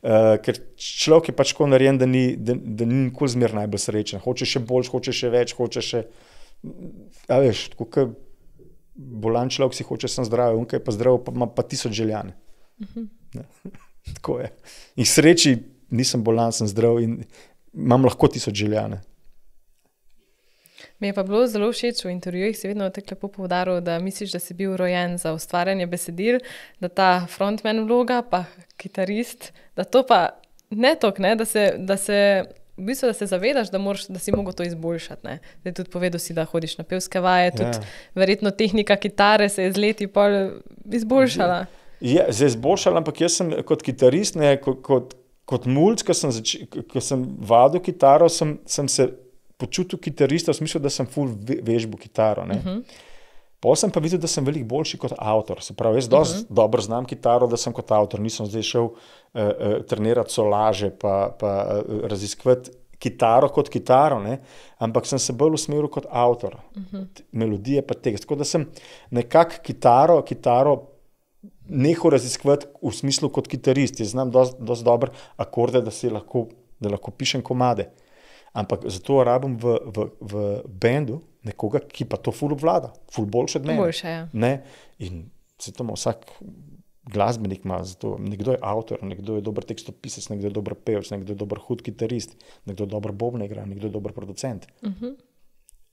Ker človek je pač tako narejen, da ni nikoli zmeraj najbolj srečen. Hoče še boljš, hoče še več, hoče še A veš, tako kot bolan človek si hoče sem zdrav, on kaj pa zdrav, pa ima pa 1000 željane. Tako je. In sreči nisem bolan, sem zdrav in imam lahko 1000 željane. Mi je pa bilo zelo všeč v intervjujih, si vedno tako lepo poudaril, da misliš, da si bil rojen za ustvarjanje besedil, da ta frontman vloga, pa kitarist, da to pa ne toliko, ne, da se zavedaš, da si mogel to izboljšati. Ne. Zdaj tudi povedal si, da hodiš na pevske vaje, tudi verjetno tehnika kitare se je z leti pol izboljšala. Ja, se je izboljšala, ampak jaz sem kot kitarist, ne, kot mulc, ko sem vadil kitaro, sem se počutil kitarista v smislu, da sem ful vežbo kitaro. Potem sem pa videl, da sem veliko boljši kot avtor. Se pravi, jaz dosti dobro znam kitaro, da sem kot avtor. Nisem zdaj šel trenirati solaže pa raziskovati kitaro kot kitaro, ne? Ampak sem se bolj usmeril kot avtor. Melodije pa tekst. Tako da sem nekako kitaro nehal raziskovati v smislu kot kitarist. Jaz znam dosti dobro akorde, da lahko pišem komade. Ampak zato rabim v bendu nekoga, ki pa to ful obvlada, ful boljše od mene. Boljše, ja. Ne? In zato ima vsak glasbenik ima zato. Nekdo je avtor, nekdo je dober tekstopisec, nekdo je dober pevec, nekdo je dober hud kitarist, nekdo je dober bobna igra, nekdo je dober producent.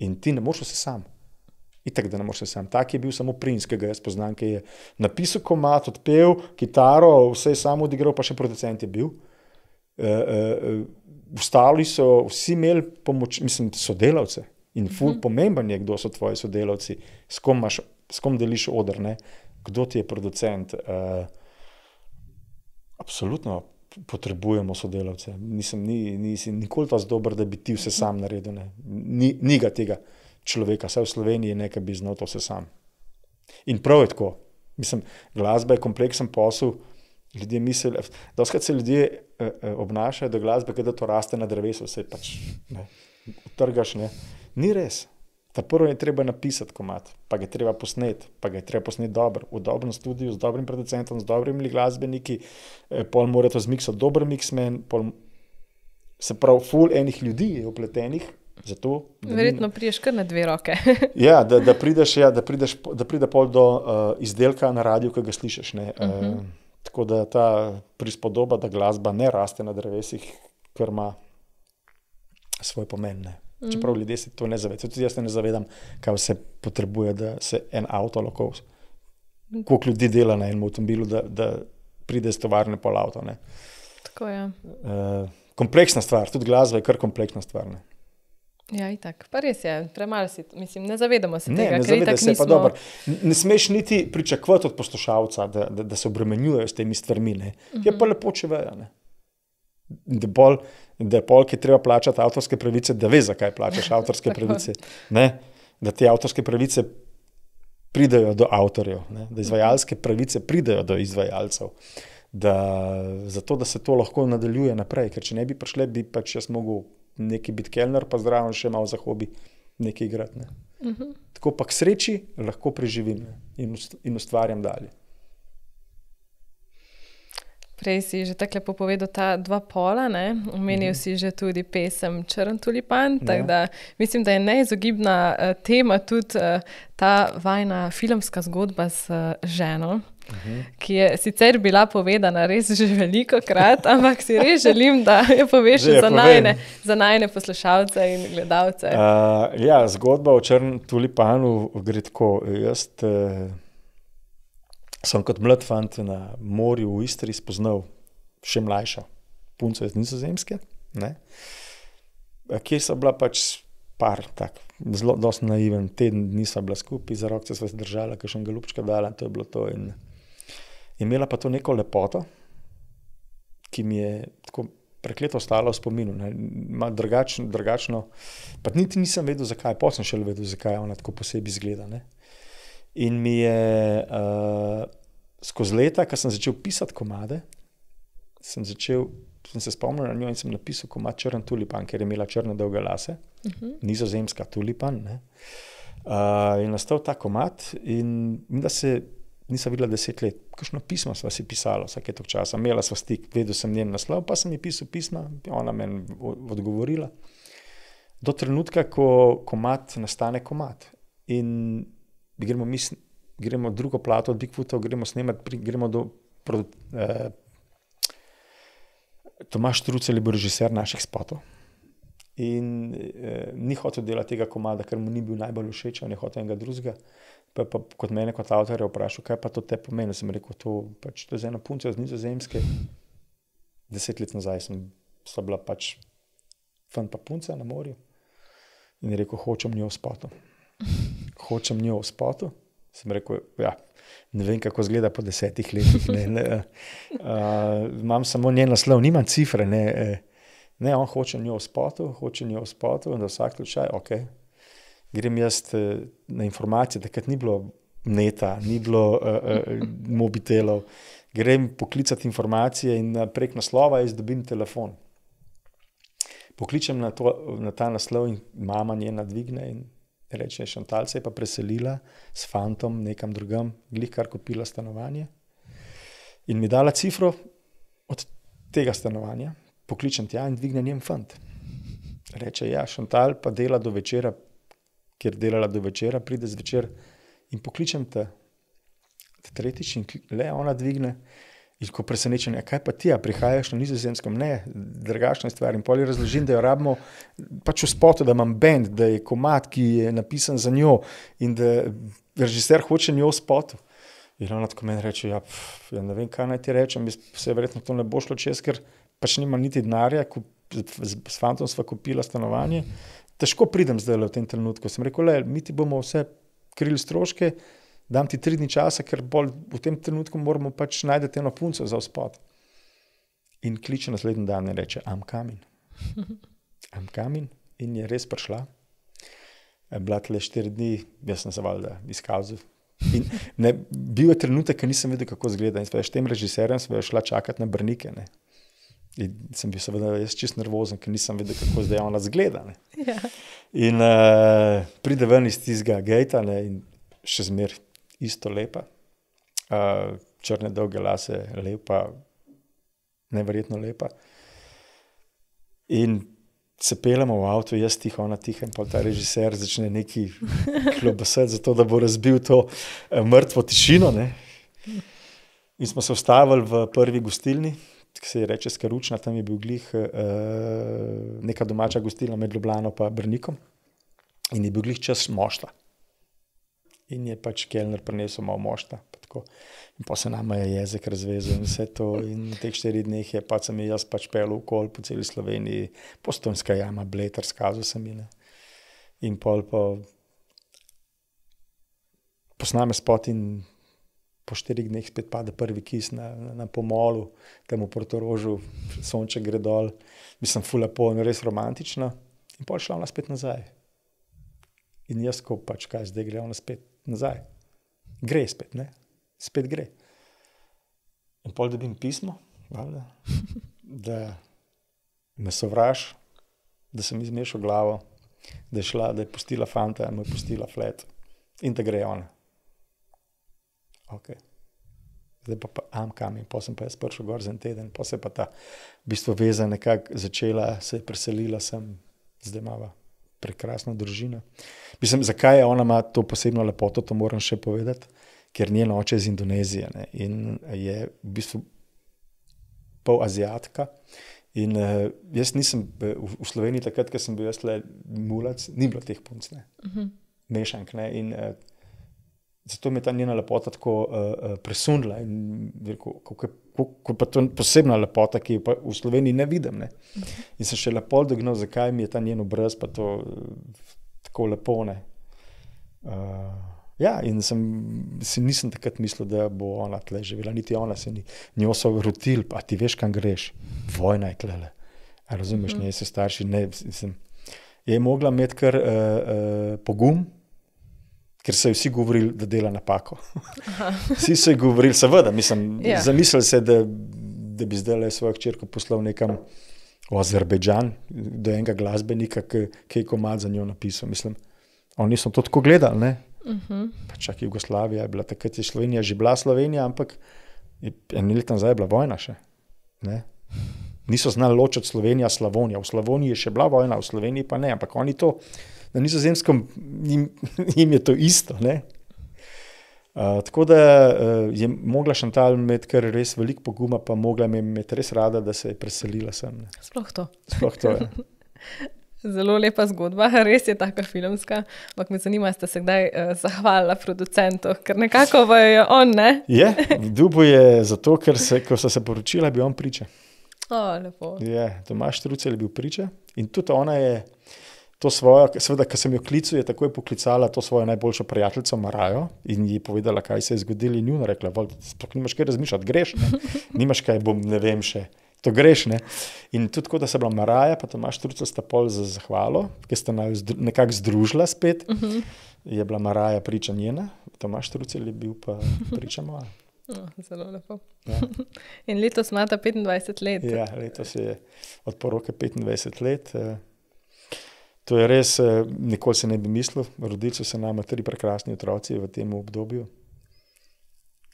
In ti ne moreš vse sam. Itak, da ne moreš vse sam. Tak je bil samo Prince, ki ga jaz poznam, ki je napisal komad, odpel kitaro, vse je sam odigral, pa še producent je bil. Ostali so vsi imeli sodelavce in ful pomemben je, kdo so tvoji sodelavci, s kom deliš oder, ne? Kdo ti je producent. Absolutno potrebujemo sodelavce. Nisi nikoli tas dober, da bi ti vse sam naredil. Ne? Ni ga tega človeka, saj v Sloveniji nekaj bi znal to vse sam. In prav je tako. Glasba je kompleksen posel. Ljudje mislijo, doskrat se ljudje obnašajo do glasbe, da to raste na drevesu, vse pač utrgaš, ne. Ni res. Ta prvo je treba napisati komad, pa ga je treba posneti dobro, v dobrem studiu, z dobrim producentom, z dobrimi glasbeniki, pol mora to zmiksati dober mixman, se pravi, ful enih ljudi je upletenih, zato... Verjetno prideš kar na 2 roke. Ja, da pride pol do izdelka na radiju, ki ga slišiš, ne. Tako da ta prispodoba, da glasba ne raste na drevesih, kar ima svoj pomen. Ne. Čeprav ljudje se to ne zavedajo. Tudi jaz se ne zavedam, kaj vse potrebuje, da se en avto lahko, koliko ljudi dela na enem avtomobilu, da pride z tovarne pol avto. Ne. Tako je. Kompleksna stvar, tudi glasba je kar kompleksna stvar. Ne. Ja, itak. Pa res je, premalo si, ne zavedamo se tega. Ne zavedajo se, pa dobro. Ne smeš niti pričakovati od poslušalca, da se obremenjujejo s temi stvarmi. Ne. Je pa lepo, če vejo. Ne. Da je pol, ki je treba plačati avtorske pravice, da ve, zakaj plačaš avtorske pravice. Ne. Da te avtorske pravice pridejo do avtorjev, ne. Da izvajalske pravice pridejo do izvajalcev. Zato, da se to lahko nadaljuje naprej, ker če ne bi prišle, bi pač jaz mogel neki biti kelner, pa zraven še malo za hobi nekaj igrati. Ne. Tako pa k sreči lahko preživim in ustvarjam dalje. Prej si že tako lepo povedal ta 2 pola, ne? Omenil si že tudi pesem Črn tulipan, tako da mislim, da je neizogibna tema tudi ta vajna filmska zgodba z ženo, ki je sicer bila povedana res že velikokrat, ampak si res želim, da jo poveš za najne poslušalce in gledalce. Ja, zgodba o Črnem tulipanu gre tako. Jaz sem kot mlad fant na morju v Istri spoznal še mlajša punco iz Nizozemske, ne? Kjer so bila pač par tak, zelo dosti naiven, teden dni sva bila skupaj, za rokce sva se držala, kakšnega ljubčka dala, to je bilo to. In imela pa to neko lepoto, ki mi je tako prekleto ostala v spominu. Ima drugačno, pa niti nisem vedel, zakaj, potem sem šele vedel, zakaj ona tako posebej izgleda. Ne? In mi je skozi leta, ko sem začel pisati komade, sem se spomnil na njo in sem napisal komad Črn tulipan, ker je imela črne dolge lase, nizozemska tulipan. Ne? In nastal ta komad in da se nisem videla 10 let. Kakšno pismo sva si pisala vsake tok časa. Imela sva stik, vedel sem njen naslov, pa sem ji pisal pisma, ona meni odgovorila. Do trenutka, ko komad nastane komad. In gremo drugo plato od Bigfootov, gremo snemati, gremo do Tomaž Trucelj je bil režiser naših spotov. In ni hotel delati tega komada, ker mu ni bil najbolj všeč, on je hotel enega drugega. Pa kot mene, kot avtorja, vprašal, kaj pa to te pomeni. Sem rekel, to je za eno punco z Nizozemske. 10 let nazaj sva bila pač fan pa punca na morju. In je rekel, hočem njo v spotu. Hočem njo v spotu. Sem rekel, ja, ne vem, kako izgleda po 10 letih. Imam samo njen naslov, nimam cifre. Ne, on hoče njo v spotu, in da vsak slučaj, ok. Grem jaz na informacije, takrat ni bilo neta, ni bilo mobitelov. Grem poklicati informacije in prek naslova jaz dobim telefon. Pokličem na ta naslov in mama njena dvigne in reče, Šantal se je pa preselila s fantom nekam drugam, glih kar kupila stanovanje. In mi dala cifro od tega stanovanja. Pokličem tja in dvigne njen fant. Reče, ja, Šantal pa dela do večera, kjer delala do večera, pride zvečer in pokličem te tretjič in le ona dvigne. In ko presenečen, kaj pa ti, prihajaš na Nizozemskem? Ne, drugačna stvar. In potem razložim, da jo rabimo pač v spotu, da imam band, da je komad, ki je napisan za njo in da režiser hoče njo v spotu. In ona tako meni reče, ja ne vem, kaj naj ti rečem, se verjetno to ne bo šlo čez, ker pač nima niti denarja, s fantom sva kupila stanovanje. Težko pridem zdaj v tem trenutku. Sem rekel, mi ti bomo vse krili stroške, dam ti 3 dni časa, ker bolj v tem trenutku moramo pač najdeti eno punco za vzpod. In kliče naslednji dan in reče, I'm coming. I'm coming. In je res prišla. Bila tle 4 dni, jaz sem se valjda izkazal. In bil je trenutek, ker nisem vedel, kako izgleda. In s tem režiserjem sva šla čakati na Brnike. In sem bil seveda jaz čist nervozen, ker nisem vedel, kako zdaj ona izgleda. Ja. In pride ven iz tistega gejta in še zmer isto lepa. Črne dolge lase, lepa, neverjetno lepa. In se peljemo v avto, jaz tiho, ona tiho, in pa ta režiser začne neki klobasati zato, da bo razbil to mrtvo tišino. In smo se ustavili v prvi gostilni, ki se je reče Skaručna, tam je bil glih neka domača gostilna med Ljubljano pa Brnikom. In je bil glih čas mošta. In je pač kelner prinesel malo mošta. In pa se nama je jezik razvezal in vse to. In v teh 4 dneh sem jaz pač pel okoli po celi Sloveniji, Postojnska jama, Bled, razkazal sem ji. In pol posname spot in po 4 dneh spet pade prvi kis na pomolu, tam v Portorožu, sonček gre dol. Mislim, ful lepo in res romantično. In pol šla ona spet nazaj. In jaz, ko pač kaj, zdaj gre ona spet nazaj. Gre spet, ne? Spet gre. In pol dobim pismo, valjda, da me sovraž, da sem izmešal glavo, da je šla, da je pustila fanta, mu je pustila flet in da gre ona. Ok. Zdaj pa I'm coming, pa sem pa jaz prišel gor za en teden, pa se pa ta v bistvu veza nekako začela, se je preselila sem, zdaj imava prekrasno družino. Mislim, zakaj ona ima to posebno lepoto, to moram še povedati, ker njen oče je iz Indonezije, ne, in je v bistvu pol Aziatka. In jaz nisem v Sloveniji takrat, ker sem bil jaz mulac, ni bilo teh punc, ne, mešank, ne, in zato mi je ta njena lepota tako presunila in kako pa to posebna lepota, ki jo pa v Sloveniji ne vidim, ne. In sem še lepo dognal, zakaj mi je ta njen obraz pa to tako lepo, ne. Ja, in si nisem takrat mislil, da bo ona tle živela, niti ona se ni. Njo so rotili, pa ti veš, kam greš, vojna je tlele. A razumeš, njej se starši, ne, je mogla imeti kar pogum, ker so vsi govorili, da dela napako. Vsi so ji govorili, seveda, mislim, zamislili se, da bi zdaj svojo hčerko poslal nekam v Azerbejdžan, do enega glasbenika, ki je komad za njo napisal. Mislim, oni so to tako gledali, ne? Pa čak Jugoslavija je bila, takrat je Slovenija že bila Slovenija, ampak 1 let nazaj je bila vojna še. Ne? niso znali ločiti Slovenija, Slavonija. V Slavoniji je še bila vojna, v Sloveniji pa ne, ampak oni to, na Nizozemskem jim je to isto, ne. Tako da je mogla Chantal imeti kar res veliko poguma, pa mogla imeti res rada, da se je preselila sem. Ne. Sploh to. Sploh to, ja. Zelo lepa zgodba, res je taka filmska, ampak me zanima, ste se kdaj zahvalila producentu, ker nekako je on, ne? Je, Dubo je zato, ker ko so se poročila, bil on priča. Lepo. Je, Tomaž Štrucelj je bil priča in tudi ona je to svojo, seveda, ko sem jo klical, je takoj poklicala to svojo najboljšo prijateljico Marajo in ji povedala, kaj se je zgodilo in njuna rekla, sploh nimaš kaj razmišljati, greš, ne? Nimaš kaj, ne vem še, to greš, ne? In tudi tako, da se bila Maraja pa Tomaž Štrucelj sta pol za zahvalo, ki sta nekako združila spet, je bila Maraja priča njena, Tomaž Štrucelj je bil pa priča moja. Zelo lepo. Ja. In letos imata 25 let. Ja, letos je od poroke 25 let. To je res, nikoli se ne bi mislil, rodili so se nama 3 prekrasni otroci v tem obdobju,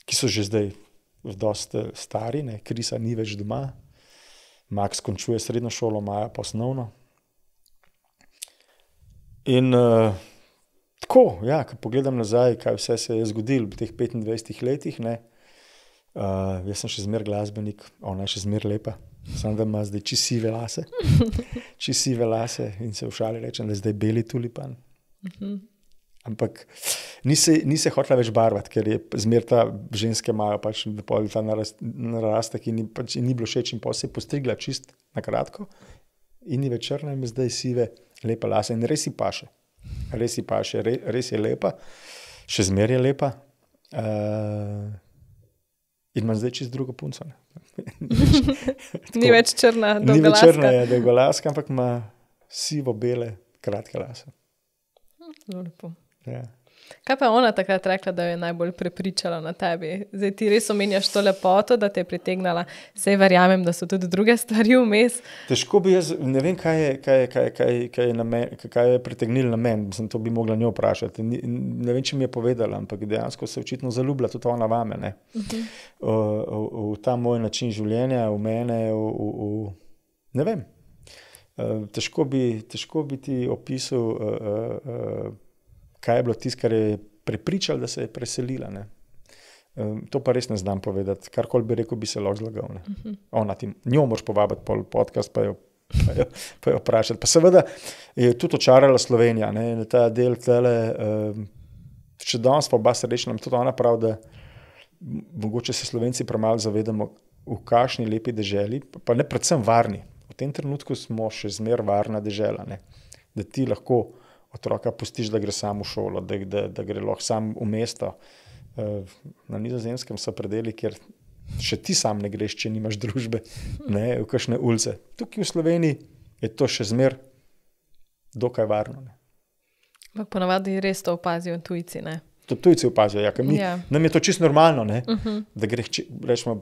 ki so že zdaj dosti stari, ne, Krisa ni več doma, Max končuje srednjo šolo, Maja pa osnovno. In tako, ja, ko pogledam nazaj, kaj vse se je zgodilo v teh 25 letih, ne, jaz sem še zmer glasbenik, ona je še zmer lepa. Samo da ima zdaj čisto sive lase in se v šali rečem, da je zdaj beli tulipan. Ampak ni se hotela več barvati, ker je zmer ta ženske imajo pač ta narastek in pač ni bilo všeč in potem se je postrigla čist na kratko in ni več črna in zdaj sive, lepa lase in res ji paše. Res je lepa, še zmer je lepa. In imam zdaj čisto drugo punco. Ni več črna, dolgolaska. Ni več črna, je dolgolaska, ampak ima sivo-bele, kratke lase. Zelo lepo. Ja. Kaj pa je ona takrat rekla, da jo je najbolj prepričala na tebi? Zdaj ti res omenjaš to lepoto, da te je pritegnala. Saj verjamem, da so tudi druge stvari vmes. Težko bi jaz, ne vem, kaj je pritegnilo na meni, mislim, to bi mogla njo vprašati. Ne vem, če mi je povedala, ampak dejansko se očitno zaljubila tudi ona vame, ne. V ta moj način življenja, v mene, ne vem. Težko bi ti opisal, kaj je bilo tisto, kar je prepričalo, da se je preselila. Ne. To pa res ne znam povedati. Karkoli bi rekel, bi se lahko zlagal. Njo moraš povabiti pol podcast, pa jo vprašati. Pa seveda je tudi očarala Slovenija. Ne. Ta del tele, še danes pa oba srečna, tudi ona pravi, da mogoče se Slovenci premalo zavedamo, v kakšni lepi deželi, pa ne predvsem varni. V tem trenutku smo še zmer varna dežela. Ne. Da ti lahko otroka pustiš, da gre sam v šolo, da gre lahko sam v mesto. Na Nizozemskem so predeli, kjer še ti sam ne greš, če nimaš družbe, ne, v kakšne ulice. Tukaj v Sloveniji je to še zmer dokaj varno. Ne. Ponavadi res to opazijo tujci, ne? To tujci opazijo, ja, ker nam je to čisto normalno, ne, da gre, rečemo,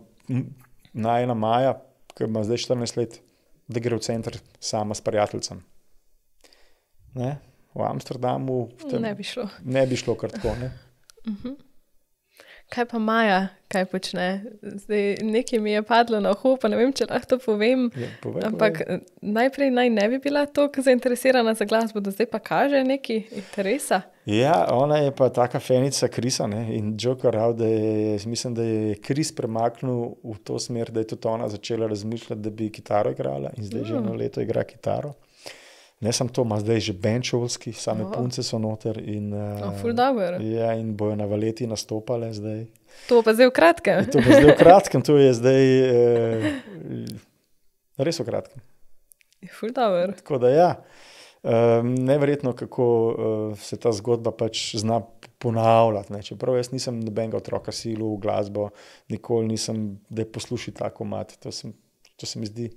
najina Maja, ki ima zdaj 14 let, da gre v center sama s prijateljcem. Ne? V Amsterdamu ne bi šlo. Ne bi šlo kar tako, ne. Kaj pa Maja, kaj počne? Zdaj, nekaj mi je padlo na uho, pa ne vem, če lahko to povem. Ampak najprej naj ne bi bila toliko zainteresirana za glasbo, da zdaj pa kaže nekaj interesa. Ja, ona je pa taka fenica Krisa, ne, in Joker, mislim, da je Kris premaknil v to smer, da je tudi ona začela razmišljati, da bi kitaro igrala in zdaj že 1 leto igra kitaro. Ne sem to, ima zdaj že band šolski, same punce so noter in, ful dobro. Ja, in bojo na Valeti nastopale zdaj. To pa zdaj v kratkem. To pa zdaj v kratkem, to je zdaj res v kratkem. Ful dobro. Tako da ja, neverjetno, kako se ta zgodba pač zna ponavljati. Ne. Čeprav jaz nisem nobenega otroka silil v glasbo, nikoli nisem, da je poslušal tako mat. To se mi zdi,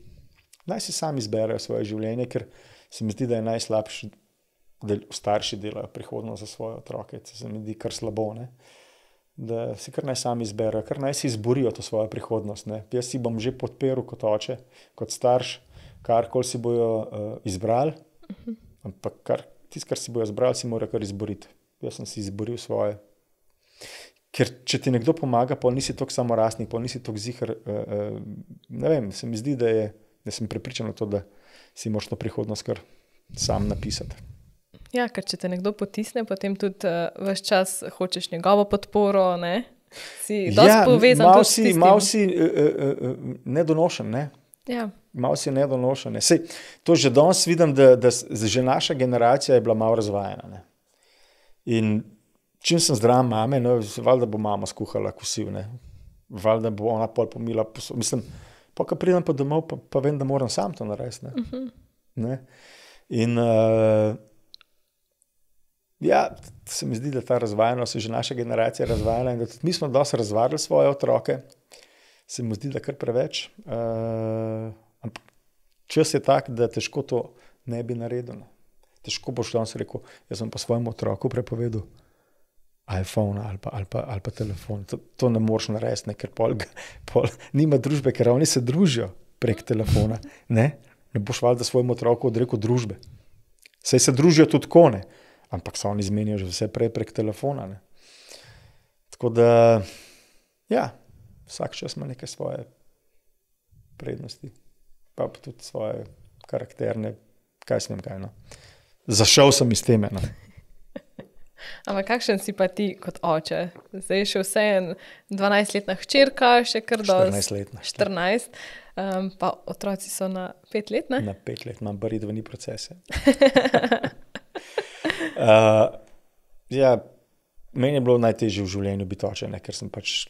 naj si sami izberejo svoje življenje, ker se mi zdi, da je najslabše, da starši delajo prihodnost za svoje otroke. To se mi zdi kar slabo, ne. Da si kar naj sami izberejo, kar naj si izborijo to svojo prihodnost. Ne. Jaz si bom že podprl kot oče, kot starš, karkoli si bojo izbrali, ampak tisto, kar si bojo izbrali, si morajo kar izboriti. Jaz sem si izboril svoje. Ker če ti nekdo pomaga, pol nisi toliko samorastnik, pol nisi toliko ziher, ne vem, se mi zdi, da je Jaz sem prepričan v to, da si moraš to prihodnost kar sam napisati. Ja, ker če te nekdo potisne, potem tudi ves čas hočeš njegovo podporo, ne? Si dosti povezan tudi s tistim. Malo si nedonošen, ne? Ja. Malo si nedonošen. Ne? Sej, to že danes vidim, da že naša generacija je bila malo razvajena. Ne? In čim sem zdrav mame, no, valjda bo mama skuhala kosiv, ne? Valjda bo ona pol pomila, mislim, pa ko pridem pa domov, pa vem, da moram sam to narediti. Ne? In ja, se mi zdi, da ta razvajenost je že naša generacija razvajala in da tudi mi smo dosti razvajali svoje otroke. Se mi zdi, da kar preveč. Ampak čas je tak, da težko to ne bi naredil. Težko boš danes rekel, jaz sem pa svojemu otroku prepovedal iPhone ali pa telefon. To ne moreš narediti, ker pol nima družbe, ker oni se družijo prek telefona. Ne boš valjda svojemu otroku odrekel družbe. Saj se družijo tudi kone. Ampak se oni zmenijo že vse prej prek telefona. Ne? Tako da, ja, vsak čas ima neke svoje prednosti, pa tudi svoje karakterne, kaj s tem kaj. No? Zašel sem iz teme. No? Ampak kakšen si pa ti kot oče? Zdaj je še vseeno 12-letna hčerka, še kar do 14-letna. 14, pa otroci so na 5 let, ne? Na 5 let, imam baritveni procese. Ja, meni je bilo najtežje v življenju biti oče, ne, ker sem pač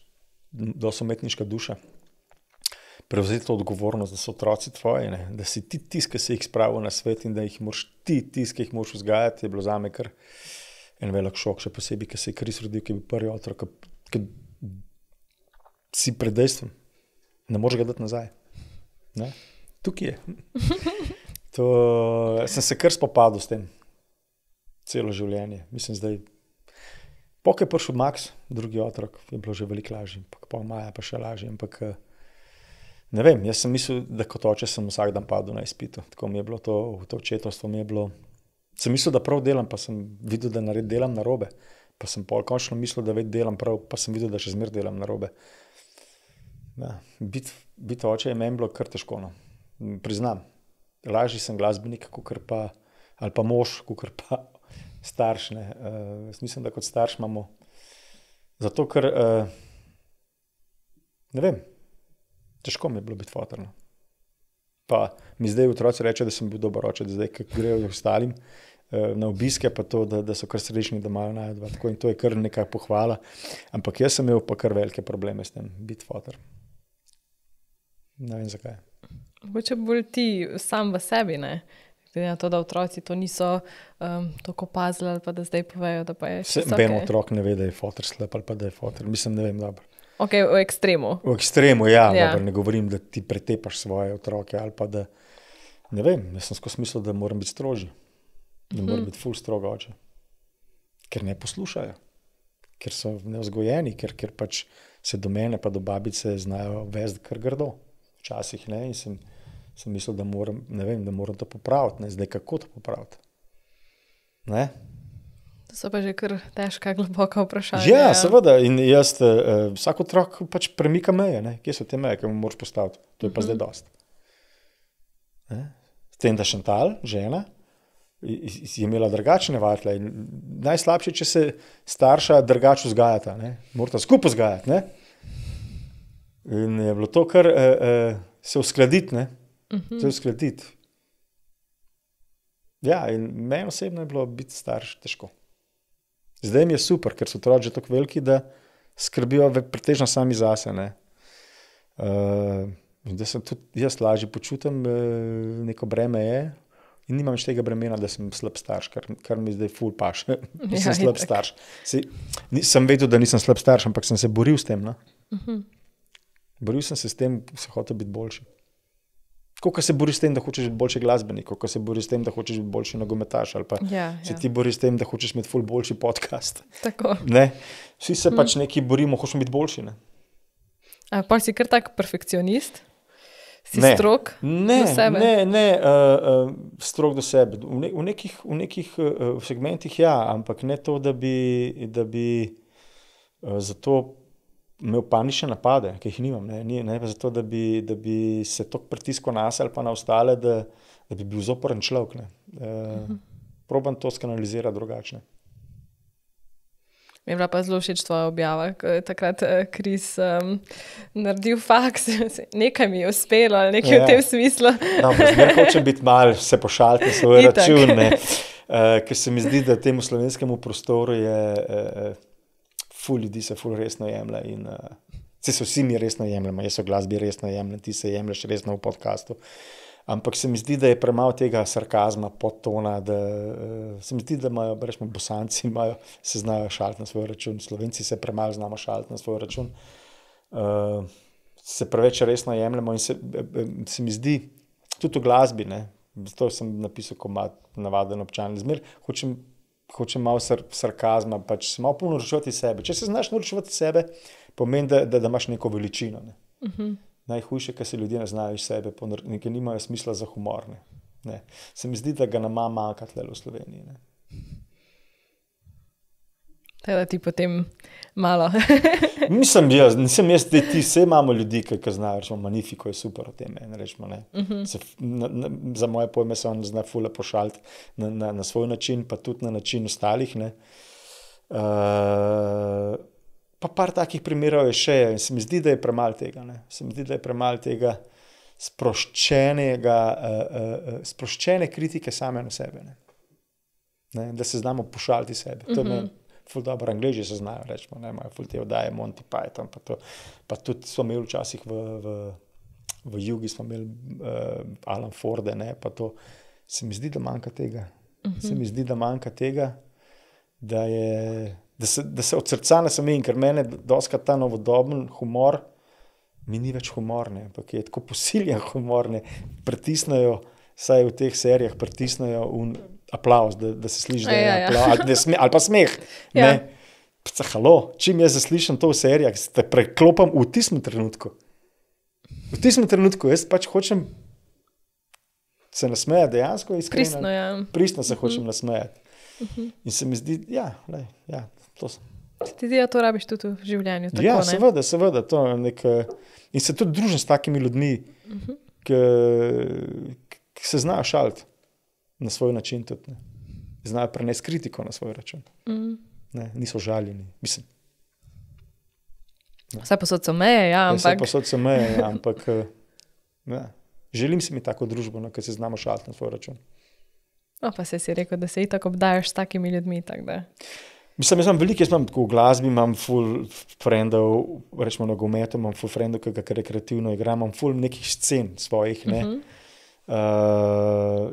dosti umetniška duša. Prevzeti to odgovornost, da so otroci tvoji, ne, da si ti tisti, ki si jih spravil na svet in da jih moraš ti tisti, ki jih moraš vzgajati, je bilo zame kar en velik šok, še posebej, ker se je Kris rodil, ki je bil prvi otrok, ki si pred dejstvom. Ne moreš ga dati nazaj. Ne? Tukaj je. Sem se kar spopadal s tem. Celo življenje. Mislim, zdaj, pok je prišel Max, drugi otrok, je bilo že veliko lažje, pa Maja pa še lažje, ampak ne vem, jaz sem mislil, da kot oče sem vsak dan padel na izpitu, tako mi je bilo to očetovstvo, sem mislil, da prav delam, pa sem videl, da delam narobe, pa sem pol končno mislil, da delam prav, pa sem videl, da še zmer delam narobe. Ja, biti oče je meni bilo kar težko, no. Priznam, lažji sem glasbenik, ali pa mož, kakor pa starš. Mislim, da kot starš imamo zato, ker ne vem, težko mi je bilo biti fotor. No. Pa mi zdaj otroci reče, da sem bil dober oče, da zdaj, ko grejo ostalim na obiske, pa to, da so kar srečni, da imajo najdva. Tako in to je kar nekaj pohvala. Ampak jaz sem imel pa kar velike probleme s tem, biti fotor. Ne vem, zakaj. Mogoče bolj ti sam v sebi, ne? Glede na to, da otroci to niso tako opazili, ali pa da zdaj povejo, da pa je še noben otrok ne ve, da je fotor slep, ali pa da je fotor. Mislim, ne vem, dobro. Ok, v ekstremu. V ekstremu, ja. Dobro, ne govorim, da ti pretepaš svoje otroke, ali pa da, ne vem, jaz sem skozi mislil, da moram biti strožji. Da moram biti ful strogo oče. Ker ne poslušajo. Ker so nevzgojeni, ker pač se do mene pa do babice znajo vesti kar grdo. Včasih ne, in sem mislil, da moram, ne vem, da moram to popraviti. Ne? Zdaj, kako to popraviti? Ne? To so pa že kar težka, globoka vprašanja. Ja, seveda. In jaz, vsak otrok pač premika meje. Ne? Kje so te meje, ki mu moraš postaviti? To je pa zdaj dosti. S tem, da Šantal, žena, je imela drugačne vatle. Najslabše, če se starša drugače vzgajata. Morata skupaj vzgajati. Ne? In je bilo to kar se uskladiti, ne? Se uskladiti. Ja, in meni osebno je bilo biti starš težko. Zdaj mi je super, ker so otroci že tako veliki, da skrbijo pretežno sami zase, ne. Da se tudi jaz lažje počutim, neko breme je in nimam več tega bremena, da sem slab starš, kar mi zdaj ful paše. Nisem slab starš. Sem vedel, da nisem slab starš, ampak sem se boril s tem, no. Boril sem se s tem, se hotel biti boljši. Kako se boriš s tem, da hočeš biti boljši glasbenik, kako se boriš s tem, da hočeš biti boljši nogometaš, ali pa se ti boriš s tem, da hočeš imeti ful boljši podcast. Tako. Ne? Vsi se pač neki borimo, hočemo biti boljši. Ne? A pa si kar tak perfekcionist? Si strog do sebe? Ne, strog do sebe. V nekih segmentih ja, ampak ne to, da bi zato imel panične napade, ki jih nimam, ne pa zato, da bi se toliko pritiskal nas ali pa na ostale, da bi bil zoporen človek. Probam to skanalizirati drugačne. Mi je bila pa zelo všeč tvoja objava, ko je takrat Kris naredil faks, nekaj mi je uspelo, ali nekaj v tem smislu. Zmer hočem biti mal, se pošaliti na svoj račun, ker se mi zdi, da temu slovenskemu prostoru je ful ljudi se ful resno jemlje in se vsi mi resno jemljamo, jaz o glasbi resno jemljem, ti se jemlješ resno v podcastu. Ampak se mi zdi, da je premalo tega sarkazma, podtona, da se mi zdi, da imajo, rečemo, Bosanci se znajo šaliti na svoj račun, Slovenci se premalo znamo šaliti na svoj račun. Se preveč resno jemljemo in se mi zdi, tudi v glasbi, zato sem napisal komad Navaden občan, zmer hočem malo sarkazma, pač se malo ponorčevati sebe. Če se znaš norčevati sebe, pomeni, da imaš neko veličino. Najhujše, ker se ljudje ne znajo iz sebe, ker nimajo smisla za humor. Se mi zdi, da ga nam manjka tle v Sloveniji. Da ti potem malo. Nisem jaz, ti vse imamo ljudi, ki znajo, rečemo, Magnifico je super o tem, rečemo, za moje pojme se on zna fule pošaliti na svoj način, pa tudi na način ostalih, Pa par takih primerov je še in se mi zdi, da je premalo tega. Se mi zdi, da je premalo tega sproščene kritike same na sebe. Da se znamo pošaliti sebe. To je meni ful dobro. Angleži se znajo, rečemo, imajo ful te oddaje Monty Python, pa tudi smo imeli včasih v Jugi smo imeli Alan Forde, pa to. Se mi zdi, da manjka tega. Se mi zdi, da manjka tega, da se od srca ne smejim, ker mene doskrat ta novodoben humor mi ni več humor, ampak je tako posiljen humor, pritisnejo, saj v teh serijah pritisnejo aplavz, da se sliši, da je aplavz, ali pa smeh. Halo, čim jaz zaslišam to v serijah, se te preklopam v tistem trenutku. V tistem trenutku, jaz pač hočem se nasmejati dejansko iskreno. Pristno se hočem nasmejati. In se mi zdi, to sem. Ti zdi, da to rabiš tudi v življenju, tako, ja, seveda, to je in se tudi družim s takimi ljudmi, ki se znajo šaliti na svoj način tudi, znajo prenesti kritiko na svoj račun. Niso žaljeni, mislim. Vse posod so meje, Vse posod so meje, ampak želim si mi tako družbo, ki se znamo šaliti na svoj račun. Pa si rekel, da se itak obdajaš s takimi ljudmi, tako da. Mislim, jaz imam v glasbi, imam ful frendov, rečemo nogometu, imam ful frendov, ki ga rekreativno igram, imam ful nekih scen svojih,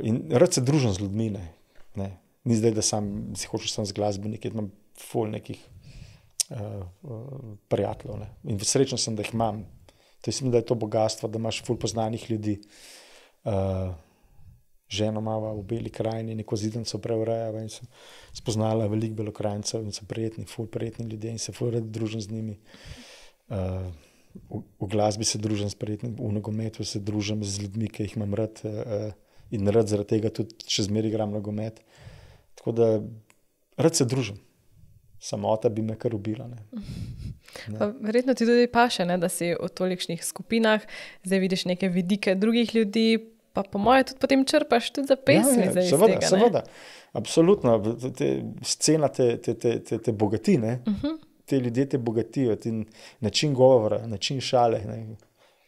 in rad se družim z ljudmi, Ni zdaj, da si hočeš sam z glasbeniki, imam ful nekih prijateljev, in srečen sem, da jih imam. Mislim, da je to bogatstvo, da imaš ful poznanih ljudi. Ženo imava v Beli krajini, neko zidenco preurejava in sem spoznala veliko Belokranjcev in so prijetni, ful prijetni ljudje in se ful rad družim z njimi. V glasbi se družim s prijetnim, v nogometu se družim z ljudmi, ki jih imam rad in rad zaradi tega tudi še zmeraj igram nogomet. Tako da rad se družim. Samota bi me kar ubila. Verjetno ti tudi paše, da si v tolikšnih skupinah, zdaj vidiš neke vidike drugih ljudi, pa po moje tudi potem črpaš tudi za pesmi iz tega. Seveda, absolutno. Scena te bogati, Te ljudje te bogatijo, način govora, način šale.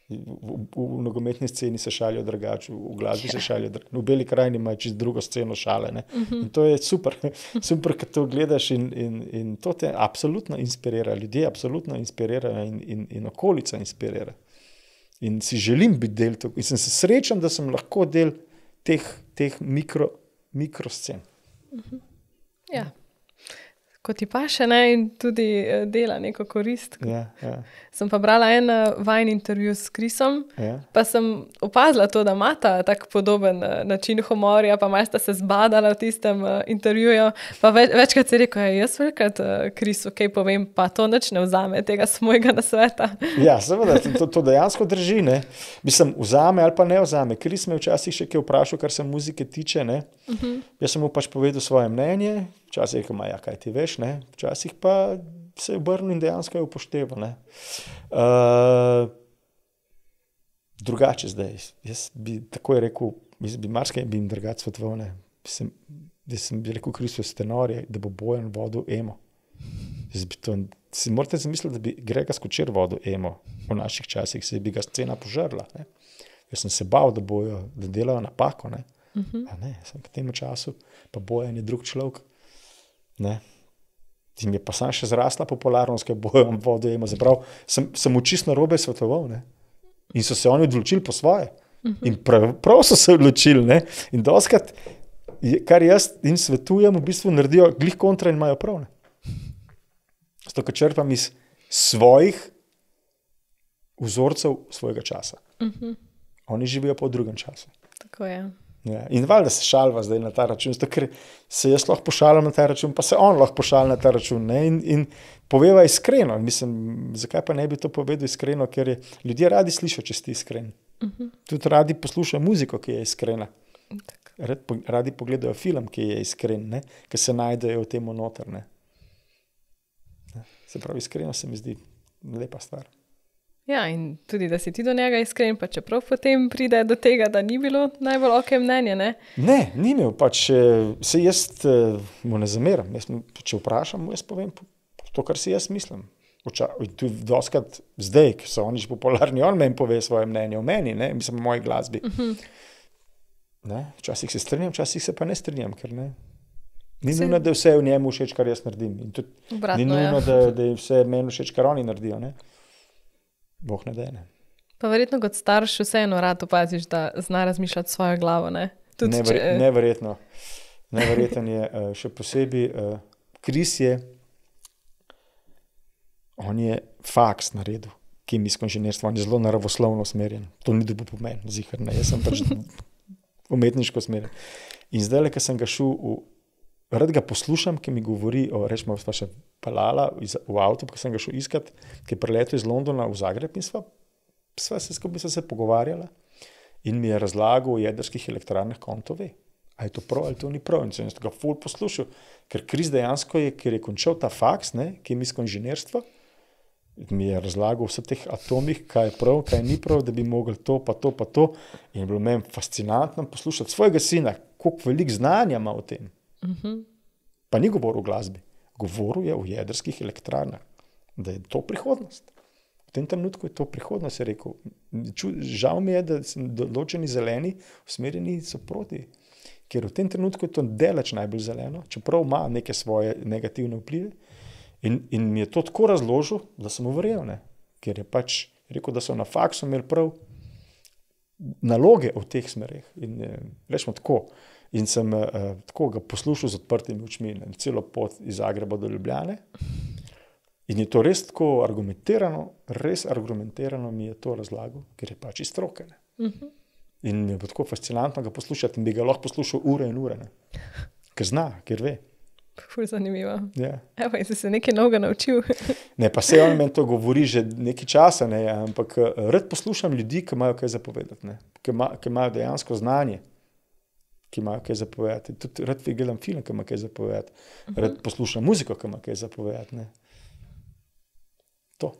V nogometni sceni se šalijo drugače, v glasbi se šalijo drugače. V Beli krajini imajo čisto drugo sceno šale. In to je super, ko to gledaš in to te absolutno inspirira. Ljudje absolutno inspirirajo in okolica inspirira. In si želim biti del tega. In sem se srečen, da sem lahko del teh mikroscen. Ja. Ko ti paše, in tudi dela neko korist. Sem pa brala en vajin intervju s Krisom, pa sem opazila to, da imata tak podoben način humorja, pa malo sta se zbadala v tistem intervjuju, pa večkrat si rekel, jaz velikrat Krisu kaj povem, pa to nič ne vzame tega svojega nasveta. Ja, seveda, to dejansko drži, Mislim, vzame ali pa ne vzame. Kris me včasih še kaj vprašal, kar se muzike tiče, Jaz sem mu pač povedal svoje mnenje, včasih rekel, kaj ti veš, včasih pa se je obrnil in dejansko je upošteval. Drugače zdaj, jaz bi takoj rekel, jaz bi marsikaj bi jim drugače svetoval, da sem bi rekel Kristus Tenorje, da bo Bojan vodil Emo. Si morate zamisliti, da bi Grega Skočer vodil Emo v naših časih, se bi ga scena požrla. Ne? Jaz sem se bal, da delajo napako. Ne? A ne, sem v tem času, pa Bojan je drug človek. Ne? In mi je pa sam še zrasla popularnost, ker Bojan vodil Emo. Zaprav, sem čisto narobe svetoval. Ne? In so se oni odločili po svoje. In prav so se odločili. Ne? In doskrat, kar jaz jim svetujem, v bistvu naredijo glih kontra in imajo prav. Ne? Zato, ker črpam iz svojih vzorcev svojega časa. Oni živijo pa v drugem času. Tako je. Ja. In valjda se šalva zdaj na ta račun, zato, ker se jaz lahko pošalim na ta račun, pa se on lahko pošali na ta račun. Ne? In poveva iskreno. Mislim, zakaj pa ne bi to povedal iskreno, ker ljudje radi slišajo, če si iskren. Tudi radi poslušajo muziko, ki je iskrena. Radi pogledajo film, ki je iskren, ne? Ker se najdejo v tem noter. Ne? Se pravi, iskreno se mi zdi lepa stvar. Ja, in tudi, da si ti do njega iskren, pa čeprav potem pride do tega, da ni bilo najbolj okej mnenje, ne? Ne, ni imel, pač se jaz mu ne zameram. Če vprašam, jaz povem to, kar si jaz mislim. Tudi doskrat zdaj, ki so oni že popularni, on meni pove svoje mnenje o meni, ne? Mislim, o moji glasbi. Ne? Včasih se strinjam, včasih se pa ne strinjam, ker ne. Ni nujno, da je vse v njemu všeč, kar jaz naredim. In tudi obratno, ni nujno, da je vse meni všeč, kar oni naredijo. Ne? Boh ne da, ne. Pa verjetno kot starš vseeno rad opaziš, da zna razmišljati svojo glavo, ne? Neverjetno. Neverjeten je še posebej. Kris on je faks naredil, kemijsko inženirstvo, on je zelo naravoslovno usmerjen. To ni dobil pomen, zihar ne. Jaz sem pač umetniško usmerjen. In zdaj, ko sem ga šel rad ga poslušam, ki mi govori rečemo, sva še pelala v avtu, ki sem ga šel iskat, ki je preletel iz Londona v Zagreb in sva se pogovarjala in mi je razlagal o jedrskih elektrarnah, ko on to ve. A je to prav ali to ni prav? In sem ga ful poslušal, ker Kris dejansko ker je končal ta faks, kemijsko inženirstvo, mi je razlagal o vseh teh atomih, kaj je prav, kaj ni prav, da bi mogli to, pa to, pa to. In je bilo meni fascinantno poslušati svojega sina, koliko veliko znanja ima o tem. Pa ni govoril o glasbi, govoril je o jedrskih elektrarnah, da je to prihodnost. V tem trenutku je to prihodnost, je rekel. Žal mi je, da določeni zeleni usmerjeni so proti, ker v tem trenutku je to daleč najbolj zeleno, čeprav ima neke svoje negativne vplive in mi je to tako razložil, da sem mu verjel, ker je pač rekel, da so na faksu imeli prav naloge v teh smerih in rečemo tako. In sem tako ga poslušal z odprtimi očmi, celo pot iz Zagreba do Ljubljane. In je to res tako argumentirano mi je to razlagal, ker je pač iz stroke. In mi je bilo tako fascinantno ga poslušati in bi ga lahko poslušal ure in ure. Ker zna, ker ve. Ful zanimivo. Ja. Evo, in si se nekaj novega naučil. Ne, pa se on meni to govori že nekaj časa, ampak rad poslušam ljudi, ki imajo kaj zapovedati, ki imajo dejansko znanje, ki imajo kaj zapovedati. Tudi rad gledam film, ki ima kaj zapovedati. Rad poslušam muziko, ki ima kaj zapovedati. To.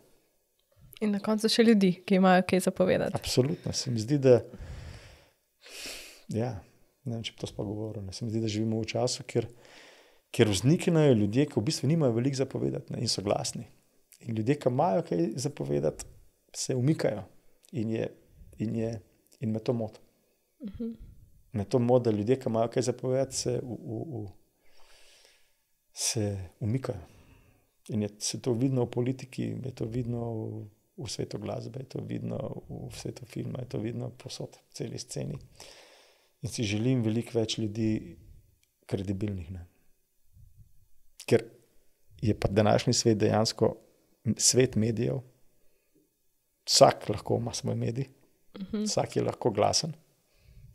In na koncu še ljudi, ki imajo kaj zapovedati. Absolutno. Se mi zdi, da ne vem, če bi to sploh govoril. Se mi zdi, da živimo v času, kjer vzniknejo ljudje, ki v bistvu nimajo veliko zapovedati in so glasni. In ljudje, ki imajo kaj zapovedati, se umikajo. In me to moti. Me to moti, da ljudje, ki imajo kaj zapovedati, se umikajo. In se to vidno v politiki, je to vidno v svetu glasbe, je to vidno v svetu filma, je to vidno posod, v celi sceni. In si želim veliko več ljudi kredibilnih. Ker je pa današnji svet dejansko svet medijev. Vsak lahko ima svoj medij, vsak je lahko glasen.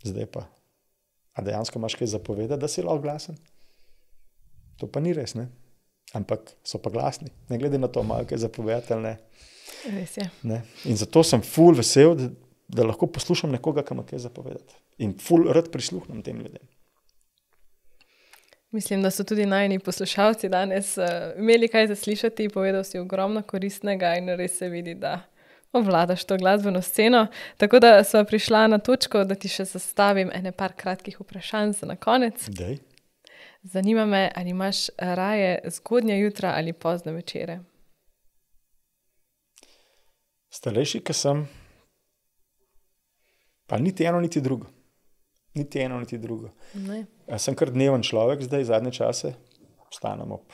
Zdaj pa, a dejansko imaš kaj zapovedati, da si lahko glasen? To pa ni res, ne? Ampak so pa glasni. Ne glede na to, imajo kaj zapovedati ali ne. Res je. Ne? In zato sem ful vesel, da lahko poslušam nekoga, ki ima kaj zapovedati. In ful rad prisluhnem tem ljudem. Mislim, da so tudi najni poslušalci danes imeli kaj zaslišati, povedal si ogromno koristnega in res se vidi, da obvladaš to glasbeno sceno. Tako da sva prišla na točko, da ti še zastavim par kratkih vprašanj za na konec. Dej. Zanima me, ali imaš raje zgodnja jutra ali pozne večere? Starejši, ki sem, pa niti eno, niti drugo. Niti eno, niti drugo. Ne. Sem kar dneven človek zdaj, zadnje čase. Vstanem ob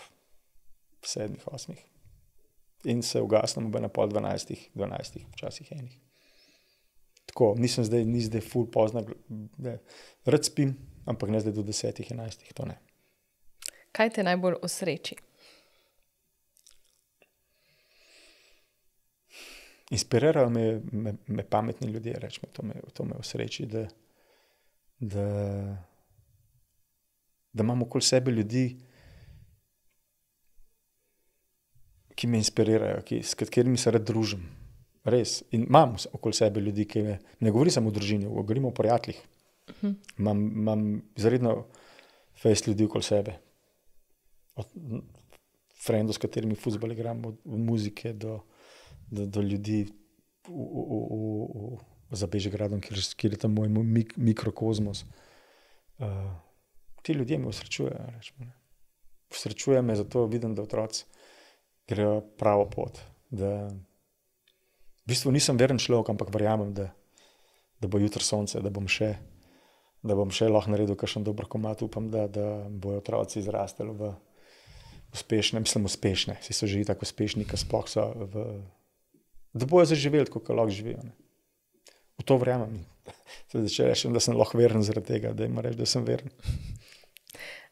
7, 8. In se ugasnem ob 11, 12, včasih 1. Tako, nisem zdaj ful pozna. Rad spim, ampak ne zdaj do 10, 11, to ne. Kaj te najbolj osreči? Inspirirajo me pametni ljudje, rečemo, to me osreči, da imam okoli sebe ljudi, ki me inspirirajo, s katerimi se rad družim. Res. In imam okoli sebe ljudi, ki me, ne govorim samo o družini, govorim o prijateljih. Imam izredno fejst ljudi okoli sebe. Od frendov, s katerimi fuzbal igram, od muzike do ljudi za Bežigradom, kjer je tam moj mikrokozmos. Ti ljudje me osrečujejo, rečemo. Osrečuje me, zato vidim, da otroci grejo pravo pot. V bistvu nisem veren človek, ampak verjamem, da bo jutri sonce, da bom še lahko naredil kakšen dober komad. Upam, da bojo otroci izrastali v uspešne, vsi so že tako uspešni, ki sploh so da bojo zaživeli, tako lahko živijo. Ne. V to verjamem. Če rečem, da sem lahko veren zaradi tega, da ima reči, da sem veren.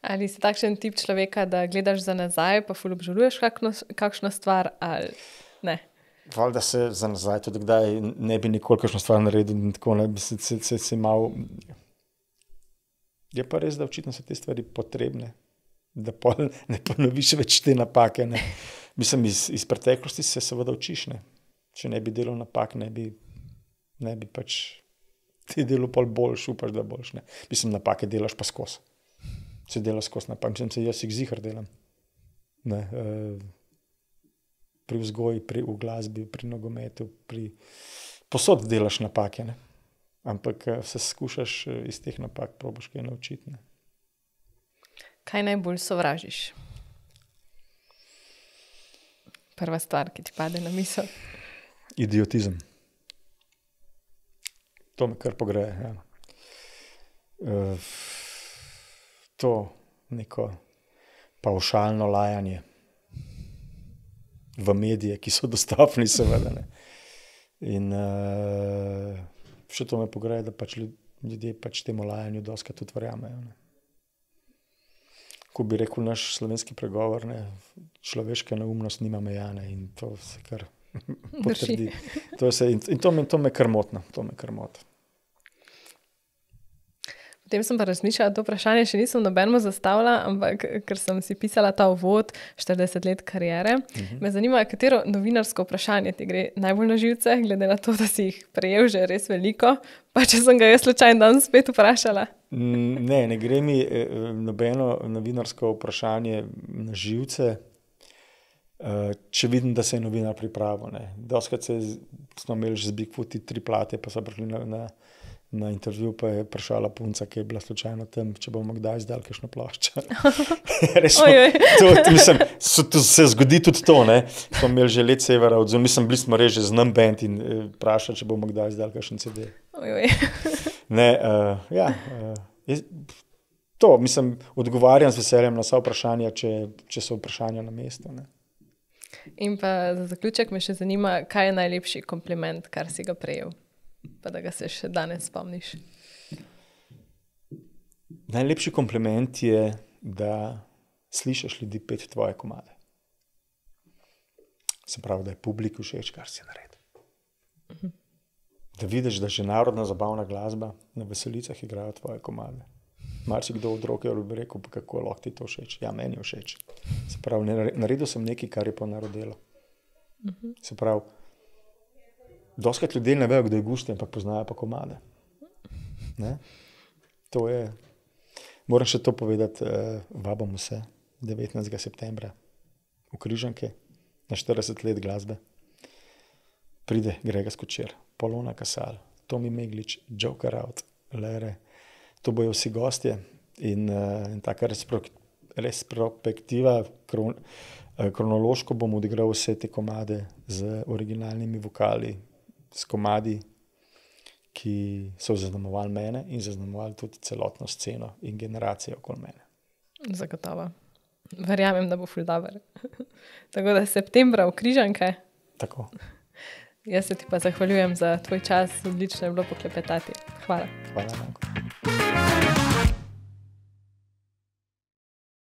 Ali si takšen tip človeka, da gledaš za nazaj, pa ful obžaluješ kakšno stvar, ali ne? Valjda se za nazaj tudi kdaj ne bi nikoli kakšno stvar naredil in tako ne bi se malo... Je pa res, da očitno so te stvari potrebne, da ne ponoviš več te napake. Ne. Mislim, iz preteklosti se seveda učiš, ne. Če ne bi delal napak, ne bi pač ti delal pol boljš, upaš, da boljš, ne. Mislim, napake delaš pa skozi. Se delaš skozi napak. Mislim, jaz jih ziher delam. Ne, pri vzgoji, v glasbi, pri nogometu, posod delaš napake, ne. Ampak se skušaš iz teh napak probaš kaj naučiti, ne. Kaj najbolj sovražiš? Prva stvar, ki ti pade na misel. Idiotizem. To me kar pogreje, ja. To neko pavšalno lajanje v medije, ki so dostopni, seveda, ne. In še to me pogreje, da pač ljudje pač temu lajanju dostikrat tudi verjamejo, ne. Ko bi rekel naš slovenski pregovor, ne, človeška neumnost nima meja, ne, in to se kar potrdi. In to me kar motno, Potem sem pa razmišljala, to vprašanje še nisem nobenemu zastavila, ampak ker sem si pisala ta uvod 40 let kariere, me zanima, katero novinarsko vprašanje ti gre najbolj na živce, glede na to, da si jih prejel že res veliko, pa če sem ga jaz slučajno danes spet vprašala. Ne gre mi nobeno novinarsko vprašanje na živce, če vidim, da se je novinar pripravil. Dostikrat smo imeli že z Bigfooti 3 plate, pa so prišli na intervju, pa je prišla punca, ki je bila slučajno tam, če bomo kdaj izdali kakšno ploščo. Mislim, se zgodi tudi to, ne. Smo imeli že Let Severa odzun, mislim, bili smo res že znam band in vprašali, če bomo kdaj izdali kakšen CD. Ne, ja, to, mislim, odgovarjam z veseljem na vsa vprašanja, če so vprašanja na mestu, ne. In pa za zaključek me še zanima, kaj je najlepši kompliment, kar si ga prejel? Pa da ga se še danes spomniš. Najlepši kompliment je, da slišiš ljudi peti tvoje komade. Se pravi, da je publiki všeč, kar si naredil. Da vidiš, da že narodna zabavna glasba na veselicah igrajo tvoje komade. Marsikdo od rokerjev bi rekel, pa kako lahko ti to všeč. Ja, meni je všeč. Se pravi, naredil sem nekaj, kar je pa narodelo. Se pravi, dostikrat ljudje ne vejo, kdo je Guštin, ampak poznajo pa komade. Ne? To je Moram še to povedati, vabim vse 19. septembra v Križanke na 40 let glasbe. Pride Grega Skočir, Polona Kasal, Tomi Meglič, Joker Out, Lere. To bojo vsi gostje in taka retrospektiva, kronološko bom odigral vse te komade z originalnimi vokali, s komadi, ki so zaznamovali mene in zaznamovali tudi celotno sceno in generacijo okoli mene. Zagotovo. Verjamem, da bo ful dober. Tako da septembra v Križanke. Tako. Jaz se ti pa zahvaljujem za tvoj čas, odlično je bilo poklepetati. Hvala. Hvala, Nanko.